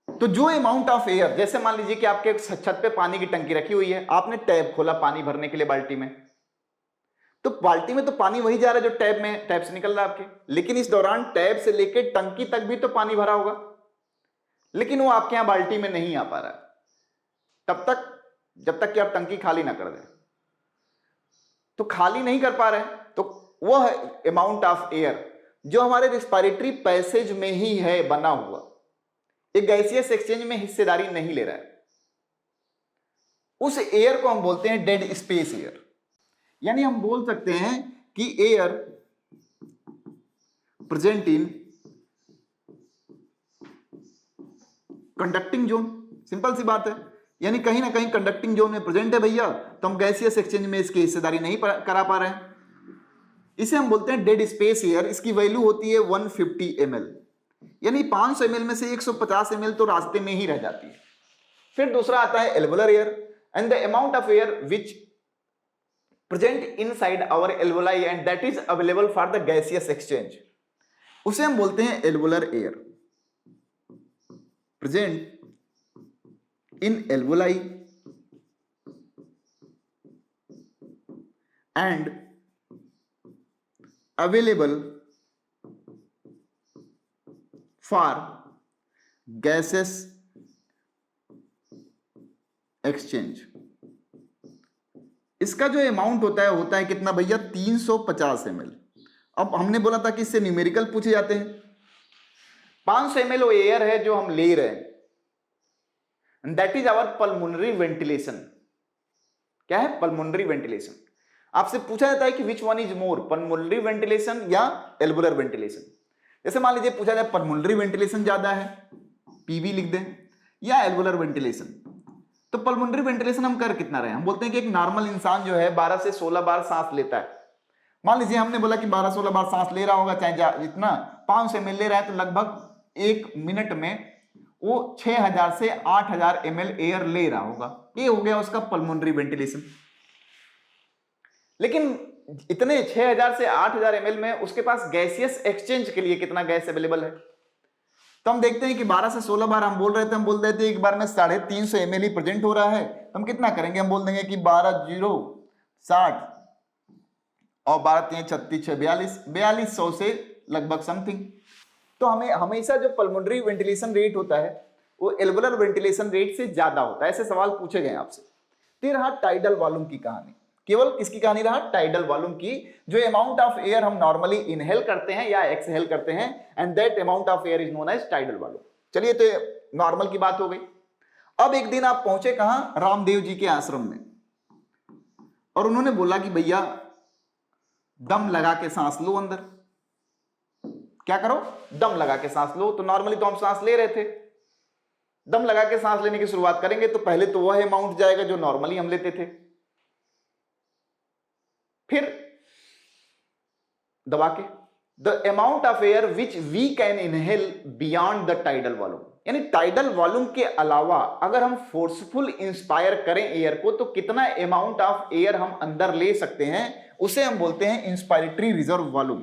तो जो अमाउंट ऑफ एयर, जैसे मान लीजिए कि आपके छत पे पानी की टंकी रखी हुई है, आपने टैप खोला पानी भरने के लिए बाल्टी में, तो बाल्टी में तो पानी वही जा रहा है जो टैप से निकल रहा है आपके, लेकिन इस दौरान टैप से लेकर टंकी तक भी तो पानी भरा होगा, लेकिन वो आपके यहां बाल्टी में नहीं आ पा रहा है तब तक जब तक कि आप टंकी खाली ना कर दें। तो खाली नहीं कर पा रहे हैं, तो वह अमाउंट ऑफ एयर जो हमारे रिस्पिरेटरी पैसेज में ही है बना हुआ, एक गैसियस एक्सचेंज में हिस्सेदारी नहीं ले रहा है, उस एयर को हम बोलते हैं डेड स्पेस एयर। यानी हम बोल सकते हैं कि air present in conducting zone. Simple सी बात है, यानी कहीं ना कहीं कंडक्टिंग जोन में प्रेजेंट है भैया, तो हम गैसियस एक्सचेंज में इसकी हिस्सेदारी नहीं करा पा रहे हैं, इसे हम बोलते हैं डेड स्पेस एयर। इसकी वैल्यू होती है 150 ml, यानी 500 ml में से 150 ml तो रास्ते में ही रह जाती है। फिर दूसरा आता है alveolar air, and the amount of air which present inside our alveoli and that is available for the gaseous exchange, उसे हम बोलते हैं alveolar air. Present in alveoli and available for gases exchange. इसका जो अमाउंट होता है कितना भैया? 350 ml। अब हमने बोला था कि इससे न्यूमेरिकल पूछे जाते हैं। 500 ml वो एयर है जो हम ले रहे हैं, that is our pulmonary ventilation. क्या है? Pulmonary ventilation. आपसे पूछा जाता है कि which one is more, pulmonary ventilation या एल्वुलर वेंटिलेशन। जैसे मान लीजिए पूछा जाए पल्मोनरी वेंटिलेशन ज्यादा है, पीवी लिख दें, या एल्वुलर वेंटिलेशन। तो पल्मोनरी वेंटिलेशन हम कर कितना रहे हैं? हम बोलते हैं कि एक नॉर्मल इंसान जो है 12 से 16 बार सांस लेता है। मान लीजिए हमने बोला कि 12-16 बार सांस ले रहा होगा, चाहे जितना 500 ml ले रहा है, तो लगभग 1 मिनट में वो 6000 से 8000 ml एयर ले रहा होगा। ये हो गया उसका पल्मोनरी वेंटिलेशन। लेकिन इतने 6000 से 8000 ml में उसके पास गैसियस एक्सचेंज के लिए कितना गैस अवेलेबल है? तो हम देखते हैं कि 12 से 16 बार हम बोल रहे थे, हम बोल रहे थे एक बार में 350 ml ही प्रेजेंट हो रहा है। हम कितना करेंगे? हम बोल देंगे कि 12 0 60 और 12 3 36 4200 से लगभग समथिंग। तो हमें हमेशा जो पल्मोनरी वेंटिलेशन रेट होता है वो एल्वुलर वेंटिलेशन रेट से ज्यादा होता है। ऐसे सवाल पूछे गए आपसे। फिर रहा टाइडल वॉल्यूम की कहानी। केवल किसकी कहानी रहा? टाइडल वॉल्यूम की। जो अमाउंट ऑफ एयर हम नॉर्मली इनहेल करते हैं या एक्सहेल करते हैं, and that amount of air is known as tidal volume. चलिए, तो नॉर्मल की बात हो गई। अब एक दिन आप पहुंचे कहां? रामदेव जी के आश्रम में, और उन्होंने बोला कि भैया दम लगा के सांस लो अंदर। क्या करो? दम लगा के सांस लो। तो नॉर्मली तो हम सांस ले रहे थे। दम लगा के सांस लेने की शुरुआत करेंगे तो पहले तो वह अमाउंट जाएगा जो नॉर्मली हम लेते थे, फिर दबा के the amount of air which we can inhale beyond the tidal volume. यानी टाइडल वॉल्यूम के अलावा अगर हम फोर्सफुल इंस्पायर करें एयर को, तो कितना अमाउंट ऑफ एयर हम अंदर ले सकते हैं, उसे हम बोलते हैं इंस्पायरेटरी रिजर्व वॉल्यूम।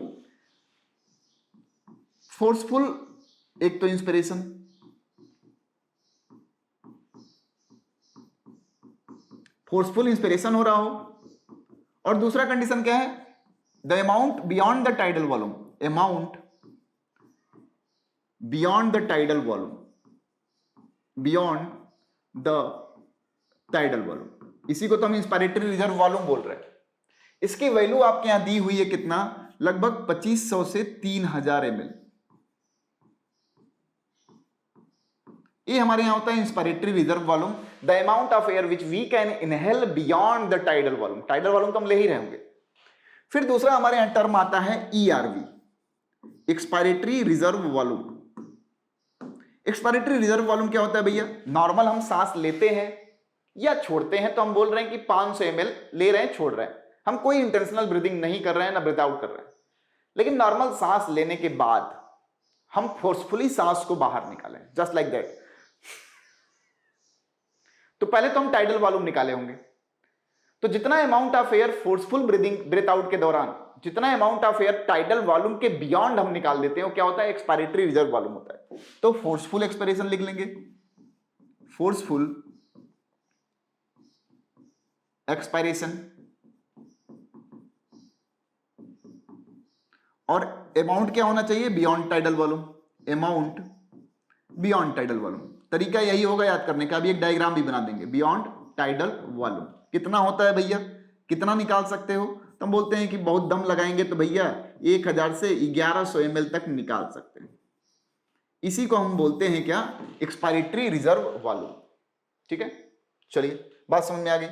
फोर्सफुल, एक तो इंस्पिरेशन, फोर्सफुल इंस्पिरेशन हो रहा हो, और दूसरा कंडीशन क्या है? The amount beyond the tidal volume, amount beyond the tidal volume, beyond the tidal volume, इसी को तो हम इंस्पायरेटरी रिजर्व वॉल्यूम बोल रहे हैं। इसकी वैल्यू आपके यहां दी हुई है कितना? लगभग 2500 से 3000 ml। ये हमारे यहां होता है inspiratory reserve volume, the amount of air which we can inhale beyond the tidal volume. Tidal volume तो हम ले ही रहे होंगे। फिर दूसरा हमारे यहां टर्म आता है ERV, expiratory reserve volume. Expiratory reserve volume क्या होता है भैया? नॉर्मल हम सांस लेते हैं या छोड़ते हैं तो हम बोल रहे हैं कि 500 ml ले रहे हैं, छोड़ रहे हैं। हम कोई इंटेंशनल ब्रीदिंग नहीं कर रहे हैं, ना ब्रीथ आउट कर रहे हैं। लेकिन नॉर्मल सांस लेने के बाद हम फोर्सफुली सांस को बाहर निकालें, जस्ट लाइक दैट। तो पहले तो हम टाइडल वॉल्यूम निकाले होंगे। तो जितना amount of air forceful breathing, breath out के दौरान जितना amount of air tidal volume के बियॉन्ड हम निकाल देते हैं, वो क्या होता है? एक्सपायरेटरी रिजर्व वॉल्यूम होता है। तो फोर्सफुल एक्सपिरेशन लिख लेंगे, फोर्सफुल एक्सपायरेशन, और अमाउंट क्या होना चाहिए? Beyond tidal volume, amount beyond tidal volume. तरीका यही होगा याद करने का। अभी एक डायग्राम भी बना देंगे। बियॉन्ड टाइडल वॉल्यूम कितना होता है भैया? कितना निकाल सकते हो? तो हम बोलते हैं कि बहुत दम लगाएंगे तो भैया 1000 से 1100 ml तक निकाल सकते हैं। इसी को हम बोलते हैं क्या? Expiratory reserve volume. ठीक है, चलिए बात समझ में आ गई।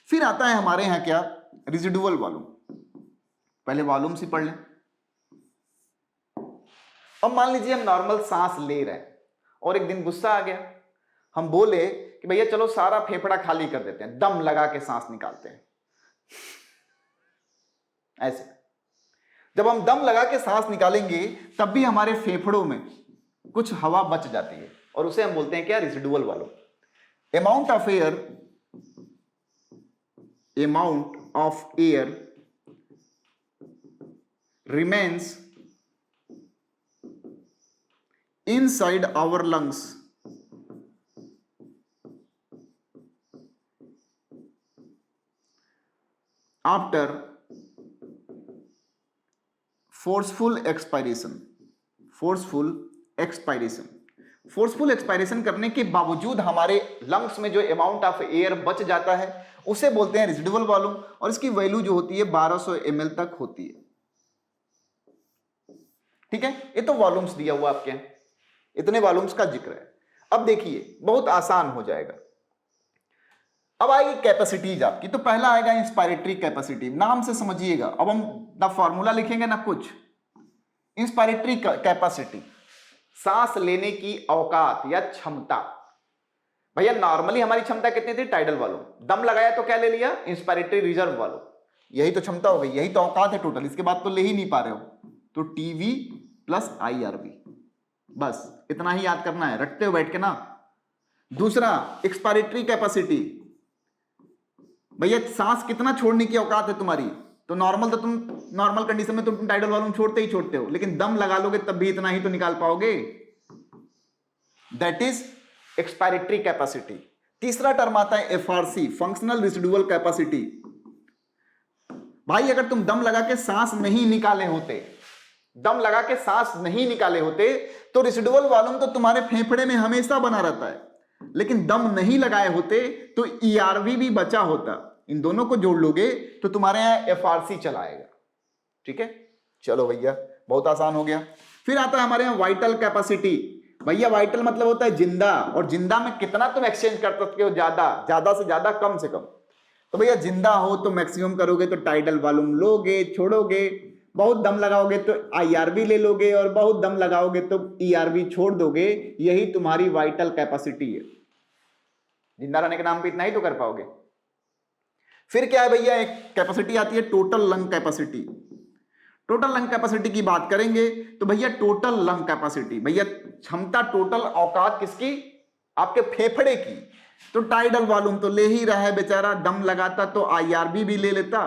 फिर आता है हमारे यहां क्या? Residual volume. पहले वॉल्यूम से पढ़ लें। अब मान लीजिए हम नॉर्मल सांस ले रहे हैं और एक दिन गुस्सा आ गया, हम बोले कि भैया चलो सारा फेफड़ा खाली कर देते हैं, दम लगा के सांस निकालते हैं। ऐसे जब हम दम लगा के सांस निकालेंगे तब भी हमारे फेफड़ों में कुछ हवा बच जाती है, और उसे हम बोलते हैं क्या? Residual volume. Amount of air remains inside our lungs after forceful expiration। Forceful expiration करने के बावजूद हमारे लंग्स में जो अमाउंट ऑफ एयर बच जाता है उसे बोलते हैं रेजिडुअल वॉल्यूम, और इसकी वैल्यू जो होती है 1200 ml तक होती है। ठीक है, ये तो वॉल्यूम्स दिया हुआ आपके, इतने वॉल्यूम्स का जिक्र है। अब देखिए बहुत आसान हो जाएगा। अब आएगी कैपेसिटीज आपकी। तो पहला आएगा इंस्पायरेटरी कैपेसिटी, नाम से समझिएगा। अब हम ना फॉर्मूला लिखेंगे ना कुछ। इंस्पायरेटरी कैपेसिटी सांस लेने की औकात या क्षमता। भैया नॉर्मली हमारी क्षमता कितनी थी? Tidal volume. दम लगाया तो क्या ले लिया? Inspiratory reserve volume. यही तो क्षमता हो गई, यही तो औकात है टोटल, इसके बाद तो ले ही नहीं पा रहे हो। तो टीवी प्लस IRV, बस इतना ही याद करना है, रटते हो बैठ के ना। दूसरा एक्सपायरेटरी कैपेसिटी, भैया सांस कितना छोड़ने की औकात है तुम्हारी? तो तुम नॉर्मल कंडीशन में तुम टाइडल वॉल्यूम छोड़ते ही छोड़ते हो, लेकिन दम लगा लोगे तब भी इतना ही तो निकाल पाओगे। That is expiratory capacity. तीसरा टर्म आता है FRC, फंक्शनल रेसिडुअल कैपेसिटी। भाई अगर तुम दम लगा के सांस नहीं निकाले होते, तो रेसिडुअल वॉल्यूम तो तुम्हारे फेफड़े में हमेशा बना रहता है, लेकिन दम नहीं लगाए होते तो ERV भी बचा होता। इन दोनों को जोड़ लोगे तो तुम्हारे यहां FRC चलाएगा। ठीक है, चलो भैया बहुत आसान हो गया। फिर आता है हमारे यहां वाइटल कैपेसिटी। भैया वाइटल मतलब होता है जिंदा, और जिंदा में कितना तुम एक्सचेंज कर सकते हो? ज्यादा से ज्यादा, कम से कम। तो भैया जिंदा हो तो मैक्सिमम करोगे तो टाइडल वॉल्यूम लोगे, छोड़ोगे। बहुत दम लगाओगे तो IRV ले लोगे, और बहुत दम लगाओगे तो ERV छोड़ दोगे। यही तुम्हारी वाइटल कैपेसिटी है। जिंदा रहने के नाम पे इतना ही तो कर पाओगे। फिर क्या है भैया, एक कैपेसिटी आती है total lung capacity. Total lung capacity की बात करेंगे तो भैया टोटल लंग कैपेसिटी, भैया क्षमता, टोटल औकात किसकी? आपके फेफड़े की। तो टाइडल वॉल्यूम तो ले ही रहा है बेचारा, दम लगाता तो IRV भी ले लेता,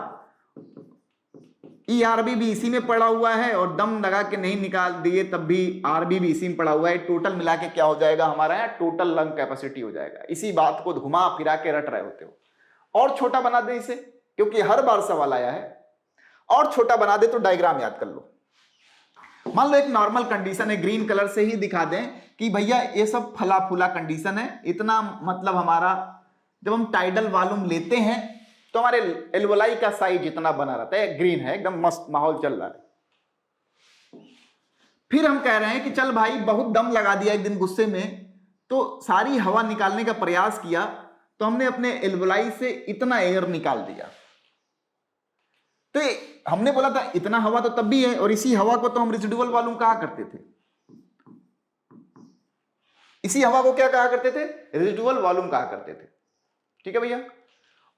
ERV भी इसी में पड़ा हुआ है, और दम लगा के नहीं निकाल दिए तब भी RB भी इसी में पड़ा हुआ है। टोटल मिला के क्या हो जाएगा हमारा? यहाँ टोटल लंग कैपेसिटी हो जाएगा। इसी बात को घुमा फिरा के रट रहे होते हो। और छोटा बना दे इसे, क्योंकि हर बार सवाल आया है। और छोटा बना दे तो डायग्राम याद कर लो। मान लो एक नॉर्मल कंडीशन है, ग्रीन कलर से ही दिखा दें कि भैया ये सब फला फूला कंडीशन है। इतना मतलब हमारा जब हम टाइडल वॉल्यूम लेते हैं तो हमारे एल्वोलाई का साइज इतना बना रहता है, ग्रीन है, एकदम मस्त माहौल चल रहा है। फिर हम कह रहे हैं कि चल भाई बहुत दम लगा दिया एक दिन गुस्से में, तो सारी हवा निकालने का प्रयास किया, तो हमने अपने एल्वोलाई से इतना एयर निकाल दिया। तो हमने बोला था इतना हवा तो तब भी है, और इसी हवा को तो हम रेसिडुअल वॉल्यूम कहा करते थे। इसी हवा को क्या कहा करते थे? रेसिडुअल वॉल्यूम कहा करते थे। ठीक है भैया।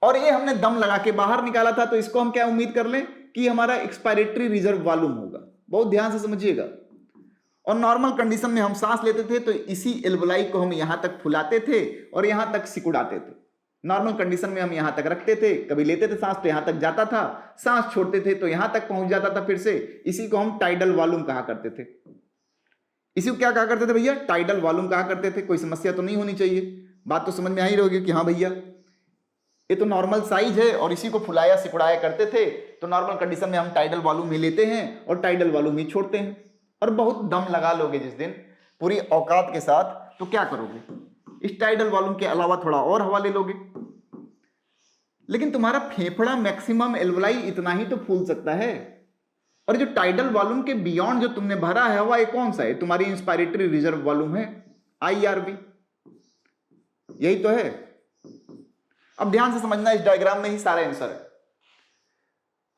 और ये हमने दम लगा के बाहर निकाला था, तो इसको हम क्या उम्मीद कर लें कि हमारा एक्सपायरेटरी रिजर्व वॉल्यूम होगा। बहुत ध्यान से समझिएगा। और नॉर्मल कंडीशन में हम सांस लेते थे तो इसी एल्वोलाई को हम यहां तक फुलाते थे और यहां तक सिकुड़ाते थे। नॉर्मल कंडीशन में हम यहां तक रखते थे, कभी लेते थे सांस तो यहां तक जाता था, सांस छोड़ते थे तो यहां तक पहुंच जाता था फिर से। इसी को हम टाइडल वॉल्यूम कहा करते थे। इसी को क्या कहा करते थे भैया? टाइडल वॉल्यूम कहा करते थे। कोई समस्या तो नहीं होनी चाहिए, बात तो समझ में आ ही रहोगी कि हाँ भैया ये तो नॉर्मल साइज है, और इसी को फुलाया सिकुड़ाया करते थे। तो नॉर्मल कंडीशन में हम टाइडल वॉल्यूम ही लेते हैं और टाइडल वॉल्यूम ही छोड़ते हैं। और बहुत दम लगा लोगे जिस दिन पूरी औकात के साथ, तो क्या करोगे? इस टाइडल वॉल्यूम के अलावा थोड़ा और हवा ले लोगे। लेकिन तुम्हारा फेफड़ा मैक्सिमम एल्वोलाई इतना ही तो फूल सकता है। और जो टाइडल वॉल्यूम के बियॉन्ड जो तुमने भरा है हवा, ये कौन सा है? तुम्हारी इंस्पायरेटरी रिजर्व वॉल्यूम है, IRV। यही तो है। अब ध्यान से समझना, इस डायग्राम में ही सारा आंसर है।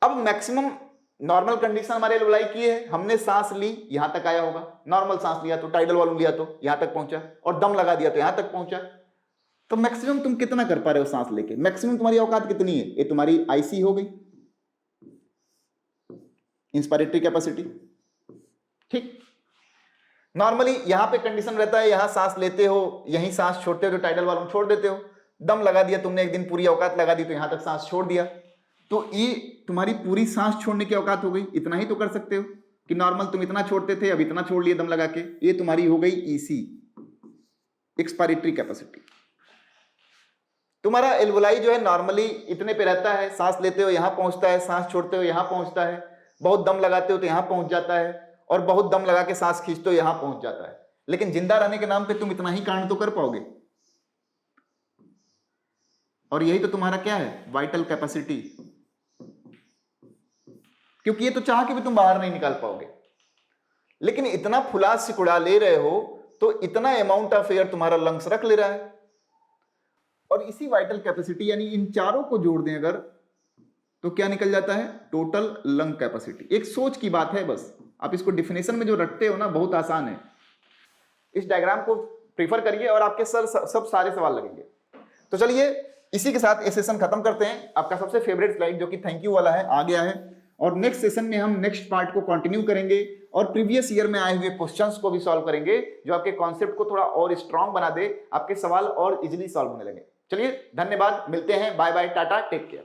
अब मैक्सिमम नॉर्मल कंडीशन हमारे एल्वोलाई की है, हमने सांस ली यहां तक आया होगा, नॉर्मल सांस लिया तो टाइडल वॉल्यूम लिया तो यहां तक पहुंचा, और दम लगा दिया तो यहां तक पहुंचा। तो मैक्सिमम तुम कितना कर पा रहे हो सांस लेके? मैक्सिमम तुम्हारी औकात कितनी है? ये तुम्हारी IC हो गई, इंस्पायरेटरी कैपेसिटी। ठीक। नॉर्मली यहां पे कंडीशन रहता है, यहां सांस लेते हो, यहीं सांस छोड़ते हो तो टाइडल वॉल्यूम छोड़ देते हो। दम लगा दिया तुमने, एक दिन पूरी औकात लगा दी तो यहां तक सांस छोड़ दिया, तो ये तुम्हारी पूरी सांस छोड़ने की औकात हो गई। इतना ही तो कर सकते हो कि नॉर्मल तुम इतना छोड़ते थे, अब इतना छोड़ लिए दम लगा के। ये तुम्हारी हो गई EC, एक्सपायरेटरी कैपेसिटी। तुम्हारा एल्वोलाई जो है नॉर्मली इतने पे रहता है, सांस लेते हो यहां पहुंचता है, सांस छोड़ते हो यहां पहुंचता है, बहुत दम लगाते हो तो यहां पहुंच जाता है, और बहुत दम लगा के सांस खींचते हो यहां पहुंच जाता है। लेकिन जिंदा रहने के नाम पे तुम इतना ही कांड तो कर पाओगे। और यही तो तुम्हारा क्या है? Vital capacity. क्योंकि ये तो चाह के भी तुम बाहर नहीं निकाल पाओगे, लेकिन इतना फुला सिकुड़ा ले रहे हो तो इतना अमाउंट ऑफ एयर तुम्हारा लंग्स रख ले रहा है। और इसी वाइटल कैपेसिटी यानी इन चारों को जोड़ दें अगर, तो क्या निकल जाता है? Total lung capacity. एक सोच की बात है बस, आप इसको डिफिनेशन में जो रटते हो ना, बहुत आसान है। इस डायग्राम को प्रीफर करिए और आपके सर सब सारे सवाल लगेंगे। तो चलिए इसी के साथ ये सेशन खत्म करते हैं। आपका सबसे फेवरेट स्लाइड जो कि थैंक यू वाला है आ गया है, और नेक्स्ट सेशन में हम नेक्स्ट पार्ट को कंटिन्यू करेंगे और प्रीवियस ईयर में आए हुए क्वेश्चंस को भी सॉल्व करेंगे, जो आपके कॉन्सेप्ट को थोड़ा और स्ट्रांग बना दे, आपके सवाल और इजीली सॉल्व होने लगे। चलिए धन्यवाद, मिलते हैं, bye bye, tata, take care.